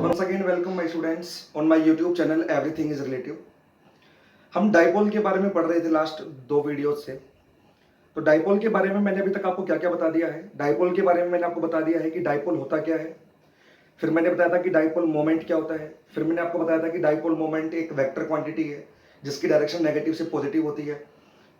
once again welcome my students on my YouTube channel Everything is Relative। हम dipole के बारे में पढ़ रहे थे लास्ट दो वीडियोस से। तो डाइपोल के बारे में मैंने अभी तक आपको क्या क्या बता दिया है। डाइपोल के बारे में मैंने आपको बता दिया है कि डाइपोल होता क्या है, फिर मैंने बताया था कि डाइपोल मोमेंट क्या होता है, फिर मैंने आपको बताया था कि डाइपोल मोमेंट एक वेक्टर क्वांटिटी है जिसकी डायरेक्शन नेगेटिव से पॉजिटिव होती है।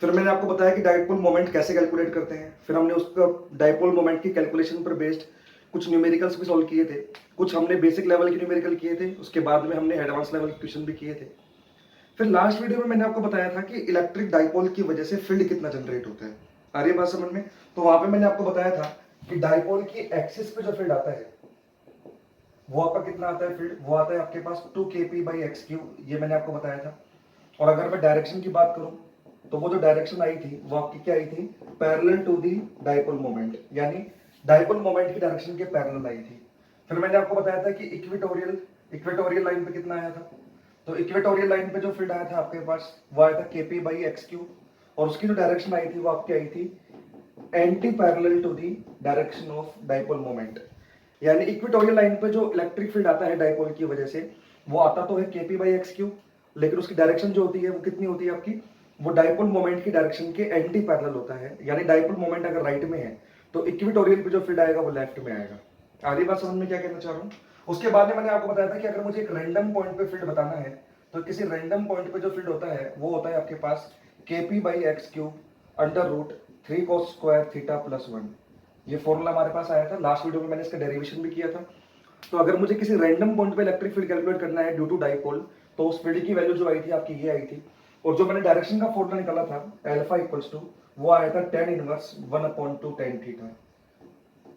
फिर मैंने आपको बताया कि डाइपोल मोमेंट कैसे कैलकुलेट करते हैं। फिर हमने उसका डाइपोल मोमेंट की कैलकुलेशन पर बेस्ड कुछ न्यूमेरिकल्स भी सॉल्व किए थे, कुछ हमने बेसिक लेवल के न्यूमेरिकल किए थे, उसके बाद में हमने एडवांस लेवल के क्वेश्चन भी किए थे। फिर लास्ट वीडियो में मैंने आपको बताया था कि इलेक्ट्रिक डाइपोल की वजह से फील्ड कितना जनरेट होता है। आ रही है बात समझ में? तो वहां पे मैंने आपको बताया था कि डाइपोल की एक्सिस पे जो फील्ड आता है वो आपका कितना आता है फील्ड, वो आता है आपके पास 2kp/x³। ये मैंने आपको बताया था। और अगर मैं डायरेक्शन की बात करूं तो वो जो डायरेक्शन आई थी वो आपकी क्या आई थी, parallel to the dipole moment, यानी डाइपोल मोमेंट की डायरेक्शन के पैरेलल आई थी। फिर मैंने आपको बताया था कि इक्वेटोरियल लाइन पे कितना आया था। तो इक्वेटोरियल लाइन पे जो फील्ड आया था आपके पास वो आया था kp/x³, और उसकी जो डायरेक्शन आई थी वो आपकी आई थी anti parallel to the direction of dipole moment. यानी इक्वेटोरियल लाइन पे जो इलेक्ट्रिक फील्ड आता है डाइपोल की वजह से वो आता तो है kp/x³, लेकिन उसकी डायरेक्शन जो होती है वो कितनी होती है आपकी, वो डाइपोल मोमेंट की डायरेक्शन के एंटी पैरेलल होता है। यानी डाइपोल मोमेंट अगर राइट में है तो इक्वेटोरियल पे जो फील्ड आएगा वो लेफ्ट में आएगा। आधी बात समझ में क्या कहना चाह रहा हूँ। उसके बाद में मैंने आपको बताया था कि अगर मुझे एक रैंडम पॉइंट पे फील्ड बताना है तो किसी रैंडम पॉइंट पे जो फील्ड होता है वो होता है आपके पास kp/x³ √3 cos² θ +1। ये फॉर्मूला हमारे पास आया था लास्ट वीडियो में, मैंने इसका डेरिवेशन भी किया था। तो अगर मुझे किसी रैंडम पॉइंट पे इलेक्ट्रिक फील्ड कैलकुलेट करना है ड्यू टू डाइपोल तो उस फील्ड की वैल्यू जो आई थी आपकी ये आई थी। और जो मैंने डायरेक्शन का फॉर्मूला निकाला था अल्फा इक्वल्स टू वो आया था tan इनवर्स 1/2 tan थीटा।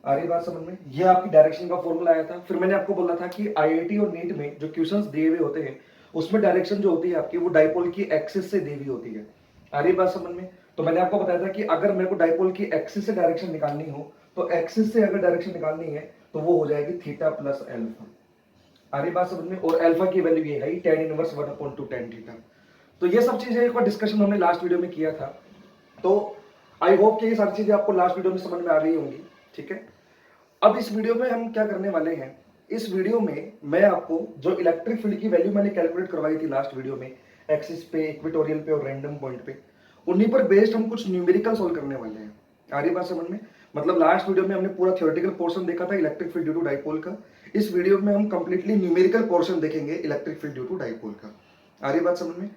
आ रही बात समझ में? ये आपकी डायरेक्शन का फॉर्मूला आया था। फिर मैंने आपको बोला था कि आईआईटी और नीट में जो क्वेश्चंस दिए हुए होते हैं उसमें डायरेक्शन जो होती है आपकी वो डाइपोल की एक्सिस से दी हुई होती है। आ रही बात समझ में? तो मैंने आपको बताया था कि अगर मेरे को डाइपोल की एक्सिस से डायरेक्शन निकालनी हो तो एक्सिस से अगर डायरेक्शन निकालनी है तो वो हो जाएगी थीटा प्लस अल्फा। आ रही बात समझ में? और अल्फा की वैल्यू ये है tan इनवर्स 1/2 tan थीटा। तो ये सब चीजें एक बार डिस्कशन हमने लास्ट वीडियो में किया था। तो आई होप कि ये सारी चीजें आपको लास्ट वीडियो में समझ में आ गई होंगी। ठीक है, अब इस वीडियो में हम क्या करने वाले हैं, इस वीडियो में मैं आपको जो इलेक्ट्रिक फील्ड की वैल्यू मैंने कैलकुलेट करवाई थी लास्ट वीडियो में एक्सिस पे, इक्वेटोरियल पे और रैंडम पॉइंट पे, उन्हीं पर बेस्ड हम कुछ न्यूमेरिकल सॉल्व करने वाले हैं। आ रही बात समझ में? मतलब लास्ट वीडियो में हमने पूरा थ्योरेटिकल पोर्शन देखा था electric field due to dipole का। इस वीडियो में हम कंप्लीटली न्यूमेरिकल पोर्शन देखेंगे electric field due to dipole का। आ रही बात समझ में?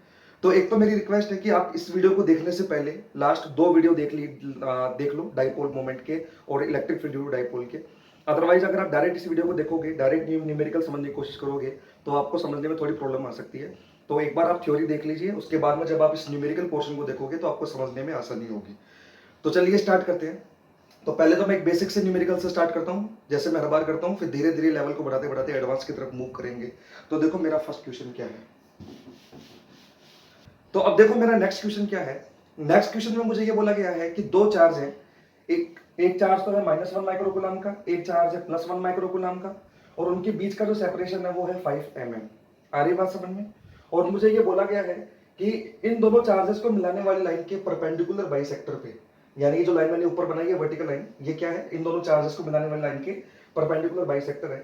तो एक तो मेरी रिक्वेस्ट है कि आप इस वीडियो को देखने से पहले लास्ट दो वीडियो देख लो डाइपोल मोमेंट के और electric field due to dipole के। अदरवाइज अगर आप डायरेक्ट इस वीडियो को देखोगे, डायरेक्ट न्यूमेरिकल समझने की कोशिश करोगे तो आपको समझने में थोड़ी प्रॉब्लम आ सकती है। तो एक बार आप थ्योरी देख लीजिए, उसके बाद में जब आप इस न्यूमेरिकल पोर्शन को देखोगे तो आपको समझने में आसानी होगी। तो चलिए स्टार्ट करते हैं। तो पहले तो मैं एक बेसिक से न्यूमेरिकल से स्टार्ट करता हूं जैसे मैं हर बार करता हूं, फिर धीरे धीरे लेवल को बढ़ाते बढ़ाते एडवांस की तरफ मूव करेंगे। तो देखो मेरा फर्स्ट क्वेश्चन क्या है। तो अब देखो मेरा नेक्स्ट क्वेश्चन क्या है। नेक्स्ट क्वेश्चन में मुझे ये बोला गया है कि दो चार्ज है, एक चार्ज तो है -1 माइक्रोकूलम का, एक चार्ज है +1 माइक्रोकूलम का, और उनके बीच का जो सेपरेशन है वो है 5 mm। आ रही बात समझ में? और मुझे ये बोला गया है कि इन दोनों चार्जेस को मिलाने वाली लाइन के परपेंडिकुलर बाइसेक्टर पे, यानी ये जो लाइन मैंने ऊपर बनाई है वर्टिकल लाइन, ये क्या है, इन दोनों चार्जेस को मिलाने वाली लाइन के परपेंडिकुलर बाइसेक्टर है।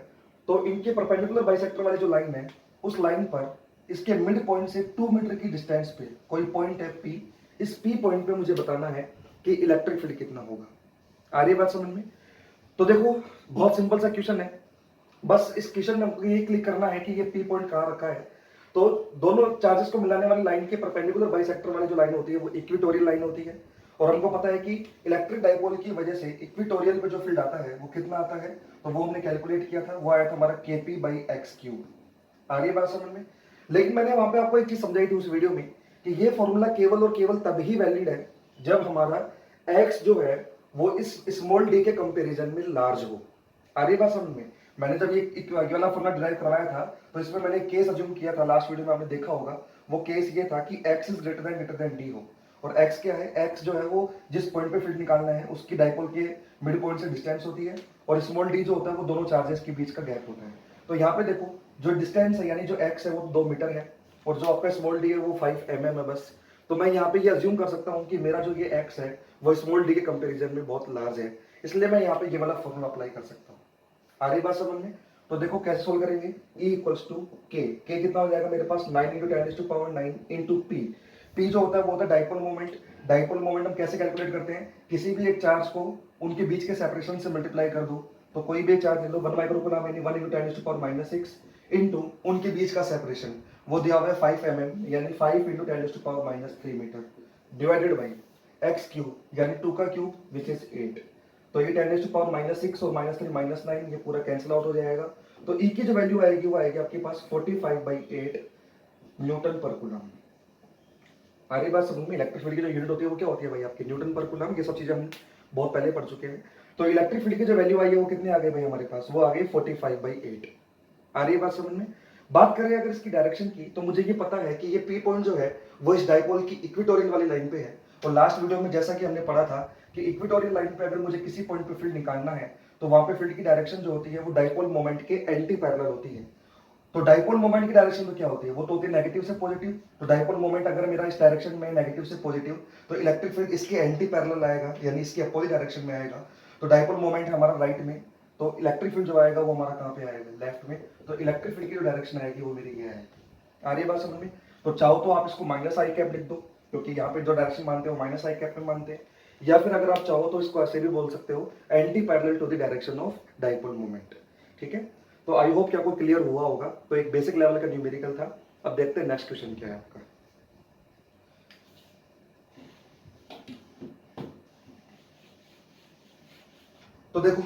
तो इनके परपेंडिकुलर बाइसेक्टर वाली जो लाइन है उस लाइन पर इसके मिड पॉइंट से 2 मीटर की डिस्टेंस पे कोई पॉइंट है P। इस P पॉइंट पे मुझे बताना है कि इलेक्ट्रिक फील्ड कितना होगा। आ रही बात समझ में? तो देखो बहुत सिंपल सा क्वेश्चन है, बस इस क्वेश्चन में हमको ये क्लिक करना है कि ये P पॉइंट कहाँ रखा है। तो दोनों चार्जेस को मिलाने वाली लाइन के परपेंडिकुलर बाइसेक्टर वाली जो लाइन होती है वो इक्वेटोरियल लाइन होती है। और हमको पता है कि इलेक्ट्रिक डाइपोल की वजह से इक्वेटोरियल पे जो फील्ड आता है वो कितना आता है, तो वो हमने कैलकुलेट किया था, वो आया था हमारा kp/x³। आ रही है बात समझ में? लेकिन मैंने वहां पे आपको एक चीज समझाई थी उस वीडियो में कि ये फॉर्मूला केवल और केवल तब ही वैलिड है जब हमारा x जो है वो इस स्मॉल d के कंपैरिजन में लार्ज हो। आ रही बात समझ में? मैंने जब ये वाला फॉर्मूला डिराइव करवाया था तो इसमें मैंने केस अज्यूम किया था, लास्ट वीडियो में आपने देखा होगा। वो केस ये था कि x is greater then d हो। और x क्या है, x जो है वो जिस पॉइंट पे फील्ड निकालना है उसकी डाइपोल के मिड पॉइंट से डिस्टेंस होती है, और स्मॉल d जो होता है वो दोनों चार्जेस के बीच का गैप होता है। तो यहाँ पे देखो जो डिस्टेंस है यानी जो x है वो 2 मीटर है, और जो आपका स्मॉल d है वो 5 mm है बस। तो मैं यहाँ पे ये अज्यूम कर सकता हूँ कि मेरा जो ये x है वो स्मॉल d के कंपैरिजन में बहुत लार्ज है, इसलिए मैं यहाँ पे ये वाला फॉर्मूला अप्लाई कर सकता हूँ। आ रही बात समझ में? तो देखो कैसे सोल्व करेंगे, E इक्वल्स टू के कितना हो जाएगा मेरे पास 9 इंटू 10⁻⁹ इंटू पी जो होता है वो होता है डाइपोल मोमेंट। डाइपोल मोमेंट हम कैसे कैलकुलेट करते हैं, किसी भी एक चार्ज को उनके बीच के सेपरेशन से मल्टीप्लाई कर दो, तो कोई भी एक चार्ज ले लो 1 माइक्रोकूलम यानी 1 इंटू 10⁻�6 इंटू उनके बीच का सेपरेशन वो दिया हुआ है 5 mm यानी 5 into 10⁻³ meter divided by x cube यानी 2 का क्यूब विच इज 8। तो ये 10⁻6 और -3 -9 ये पूरा कैंसिल आउट हो जाएगा। तो E की जो वैल्यू आएगी वो आएगी आपके पास 45/8 न्यूटन पर कूलम। आ रही बात समझ में, इलेक्ट्रिक फील्ड की जो यूनिट होती है वो क्या होती है भाई आपकी न्यूटन पर कूलम, ये सब चीजें हम बहुत पहले पढ़ चुके हैं। तो इलेक्ट्रिक फील्ड की जो वैल्यू आई है वो कितनी आ गई भाई हमारे पास, वो आ गई 45/8। आ रही है बात समझ में। बात करें अगर इसकी डायरेक्शन की, तो मुझे ये पता है कि ये पी पॉइंट जो है वो इस डाइपोल की इक्वेटोरियल वाली लाइन पे है। और लास्ट वीडियो में जैसा कि हमने पढ़ा था कि इक्वेटोरियल लाइन पे अगर मुझे किसी पॉइंट पे फील्ड निकालना है तो वहां पे फील्ड की डायरेक्शन जो होती है वो डाइपोल मोमेंट के एंटी पैरेलल होती है। तो डाइपोल मोमेंट की डायरेक्शन तो क्या होती है, वो तो होती है नेगेटिव से पॉजिटिव। तो डाइपोल मोमेंट अगर मेरा इस डायरेक्शन में नेगेटिव से पॉजिटिव, तो इलेक्ट्रिक फील्ड इसके एंटी पैरेलल आएगा यानी इसकी अपोजिट डायरेक्शन में आएगा। तो डाइपोल मोमेंट है हमारा राइट में, तो इलेक्ट्रिक फील्ड जो आएगा वो हमारा कहाँ पे आएगा, लेफ्ट में। तो इलेक्ट्रिक फील्ड की जो डायरेक्शन आएगी वो मेरी ये है। आ रही है बात समझ में। तो चाहो तो आप इसको -i कैप लिख दो, क्योंकि यहाँ पे जो डायरेक्शन मानते हो -i कैप में मानते हैं, या फिर अगर आप चाहो तो इसको ऐसे भी बोल सकते हो anti parallel to the direction of dipole moment. ठीक है, तो आई होप कि आपको क्लियर हुआ होगा। तो एक बेसिक लेवल का न्यूमेरिकल था। अब देखते हैं नेक्स्ट क्वेश्चन क्या है आपका। तो देखो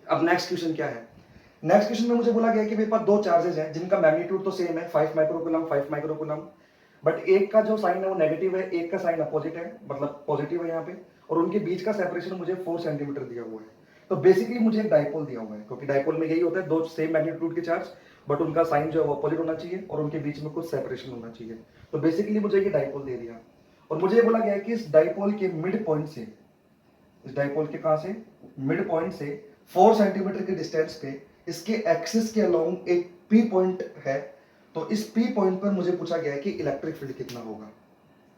अब नेक्स्ट क्वेश्चन क्या है। नेक्स्ट क्वेश्चन में मुझे बोला गया कि मेरे पास दो चार्जेस हैं जिनका मैग्नीट्यूड तो सेम है 5 माइक्रोकूलम 5 माइक्रोकूलम, बट एक का जो साइन है वो नेगेटिव है, एक का साइन अपोजिट है, मतलब पॉजिटिव है यहाँ पे, और उनके बीच का सेपरेशन मुझे 4 सेंटीमीटर दिया हुआ है। तो बेसिकली मुझे एक डाइपोल दिया हुआ है, क्योंकि डाइपोल में यही होता है दो सेम मैग्नीट्यूड के चार्ज, बट उनका साइन जो है वो अपोजिट होना चाहिए और उनके बीच में कुछ सेपरेशन होना चाहिए। तो बेसिकली मुझे ये डाइपोल दे दिया, और मुझे ये बोला गया है कि इस डाइपोल के मिड पॉइंट से, इस डाइपोल के कहां से, मिड पॉइंट से 4 सेंटीमीटर के डिस्टेंस पे इसके एक्सिस के अलोंग एक पी पॉइंट है। तो इस पी पॉइंट पर मुझे पूछा गया है कि इलेक्ट्रिक फील्ड कितना होगा।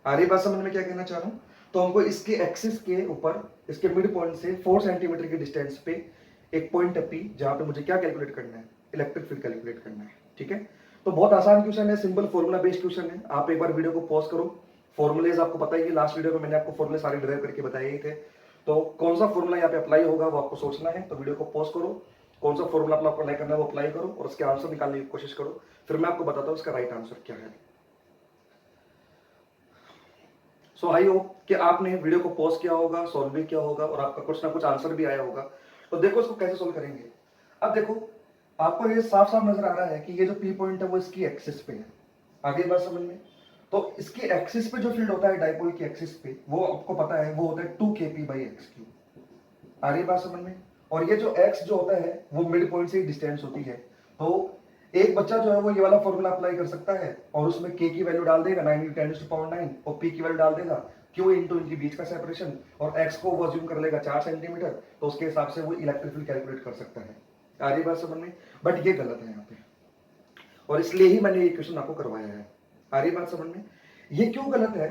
आ रही बात समझ में क्या कहना चाह रहा हूं। तो हमको इसके एक्सिस के ऊपर, इसके मिड पॉइंट से 4 सेंटीमीटर के डिस्टेंस पे एक पॉइंट है पी, जहां पे मुझे क्या कैलकुलेट करना है, इलेक्ट्रिक फील्ड कैलकुलेट करना है। ठीक है, तो बहुत आसान क्वेश्चन है, सिंपल फॉर्मूला बेस्ड क्वेश्चन है। आप एक बार वीडियो को पॉज करो, फॉर्मूलेज आपको पता ही है, लास्ट वीडियो में मैंने आपको फॉर्मूले सारे ड्राइव करके बताए ही थे। तो कौन सा फॉर्मूला यहाँ पे अप्लाई होगा वो आपको सोचना है। तो वीडियो को पॉज करो, कौन सा फॉर्मूला आपको अप्लाई करना है वो अप्लाई करो और उसके आंसर निकालने की कोशिश करो, फिर मैं आपको बताता हूँ इसका राइट आंसर क्या है। सो आई होप कि आपने वीडियो को पॉज किया होगा, सॉल्व भी किया होगा और आपका कुछ ना कुछ आंसर भी आया होगा। तो देखो इसको कैसे सॉल्व करेंगे। अब देखो आपको ये साफ साफ नजर आ रहा है कि ये जो पी पॉइंट है वो इसकी एक्सिस पे है। आगे बात समझ में। तो इसकी एक्सिस पे जो फील्ड होता है डाइपोल की एक्सिस पे, वो आपको पता है वो होता है 2kp/x³। आ रही बात समझ में। और ये जो x जो होता है वो मिड पॉइंट से डिस्टेंस होती है। तो एक बच्चा जो है वो ये वाला फॉर्मूला अप्लाई कर सकता है और उसमें k की वैल्यू डाल देगा 9 × 10⁻⁹ और p की वैल्यू डाल देगा q इंटू इनके बीच का सेपरेशन, और x को वो अज्यूम कर लेगा 4 सेंटीमीटर, तो उसके हिसाब से वो इलेक्ट्रिक फील्ड कैलकुलेट कर सकता है। आ रही बात समझ में। बट ये गलत है यहाँ पे, और इसलिए ही मैंने ये क्वेश्चन आपको करवाया है। आ रही बात समझ में। ये क्यों गलत है,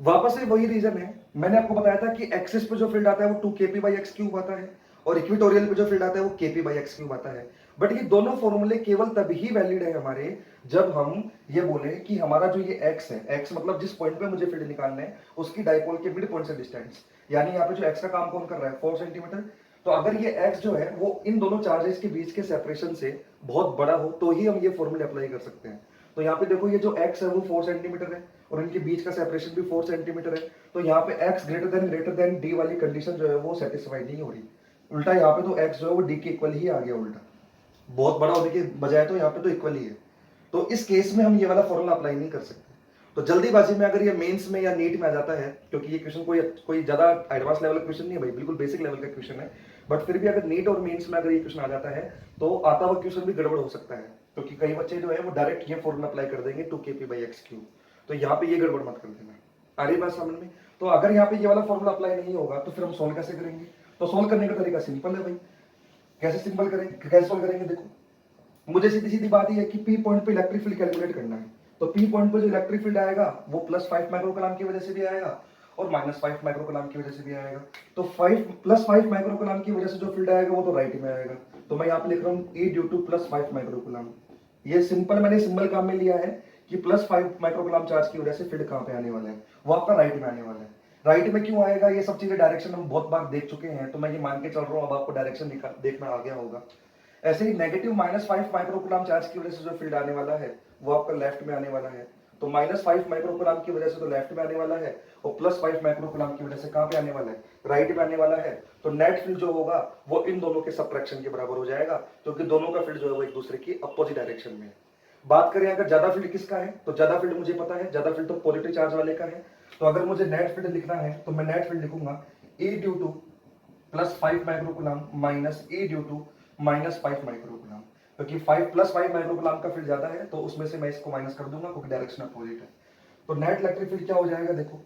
वापस से वही रीजन है। मैंने आपको बताया था कि एक्सिस पे जो फील्ड आता है वो 2kp/x³ आता है और इक्वेटोरियल पे जो फील्ड आता है वो kp/x³ आता है। बट ये दोनों फॉर्मूले केवल तभी वैलिड है हमारे जब हम ये बोले कि हमारा जो ये x है, x मतलब जिस पॉइंट पे मुझे फील्ड निकालना है उसकी डाइपोल के मिड पॉइंट से डिस्टेंस, यानी यहाँ पे जो x का काम कौन कर रहा है 4 सेंटीमीटर। तो अगर ये x जो है वो इन दोनों चार्जेस के बीच के सेपरेशन से बहुत बड़ा हो तो ही हम ये फॉर्मूले अप्लाई कर सकते हैं। तो यहाँ पे देखो ये जो x है वो 4 सेंटीमीटर है और इनके बीच का सेपरेशन भी 4 सेंटीमीटर है। तो यहाँ पे x ग्रेटर देन d वाली कंडीशन जो है वो सेटिस्फाई नहीं हो रही, उल्टा यहाँ पे तो x जो है वो d के इक्वल ही आ गया, उल्टा बहुत बड़ा होने के बजाय तो यहाँ पे तो इक्वल ही है। तो इस केस में हम ये वाला फॉर्मूला अप्लाई नहीं कर सकते। तो जल्दीबाजी में अगर ये मेंस में या नीट में आ जाता है, क्योंकि ये क्वेश्चन कोई ज्यादा एडवांस लेवल का क्वेश्चन नहीं है भाई, बिल्कुल बेसिक लेवल का क्वेश्चन है, बट फिर भी अगर नीट और मेंस में अगर ये क्वेश्चन आ जाता है तो आता हुआ क्वेश्चन भी गड़बड़ हो सकता है, क्योंकि कई बच्चे जो है वो डायरेक्ट ये फॉर्मूला अप्लाई कर देंगे 2kp/x³। तो यहाँ पे ये गड़बड़ मत कर देना। आ रही बात समझ में। तो अगर यहाँ पे ये वाला फॉर्मूला अप्लाई नहीं होगा तो फिर हम सोल्व कैसे करेंगे। तो सोल्व करने का तरीका सिंपल है भाई। कैसे सिंपल करेंगे, कैसे सोल्व करेंगे, देखो मुझे सीधी सीधी बात ही है कि पी पॉइंट पे इलेक्ट्रिक फील्ड कैलकुलेट करना है। तो पी पॉइंट पे जो इलेक्ट्रिक फील्ड आएगा वो +5 माइक्रोकूलम की वजह से भी आएगा और -5 माइक्रोकूलम की वजह से भी आएगा। तो 5 +5 माइक्रोकूलम की वजह से जो फील्ड आएगा वो तो राइट में आएगा। तो मैं यहाँ पे लिख रहा हूँ E ड्यू टू +5 माइक्रोकूलम। ये सिंपल मैंने सिंबल काम में लिया है कि +5 माइक्रोकूलम चार्ज की वजह से फील्ड कहाँ पे आने वाला है, वो आपका राइट में आने वाला है। राइट में क्यों आएगा, ये सब चीजें डायरेक्शन हम बहुत बार देख चुके हैं, तो मैं ये मान के चल रहा हूँ अब आपको डायरेक्शन देखना आ गया होगा। ऐसे ही नेगेटिव -5 माइक्रोकूलम चार्ज की वजह से जो फील्ड आने वाला है वो आपका लेफ्ट में आने वाला है। तो -5 माइक्रोकूलम की वजह से तो लेफ्ट में आने वाला है, और +5 माइक्रोकूलम की वजह से कहां पे आने वाला है, राइट में आने वाला है। तो नेट फील्ड जो होगा वो इन दोनों के सबट्रैक्शन के बराबर हो जाएगा, क्योंकि दोनों का फील्ड जो है वो एक दूसरे की अपोजिट डायरेक्शन में है। बात करें अगर ज्यादा फील्ड किसका है, तो ज्यादा फील्ड मुझे पता है, ज्यादा फील्ड तो पॉजिटिव चार्ज वाले का है। तो अगर मुझे नेट फील्ड लिखना है तो मैं नेट फील्ड लिखूंगा E due to +5 microcoulomb minus E due to -5 microcoulomb, क्योंकि 5 +5 माइक्रोकूलम का फील्ड ज्यादा है तो उसमें से मैं इसको माइनस कर दूंगा क्योंकि डायरेक्शन अपोजिट है। तो नेट इलेक्ट्रिक फील्ड क्या हो जाएगा, देखो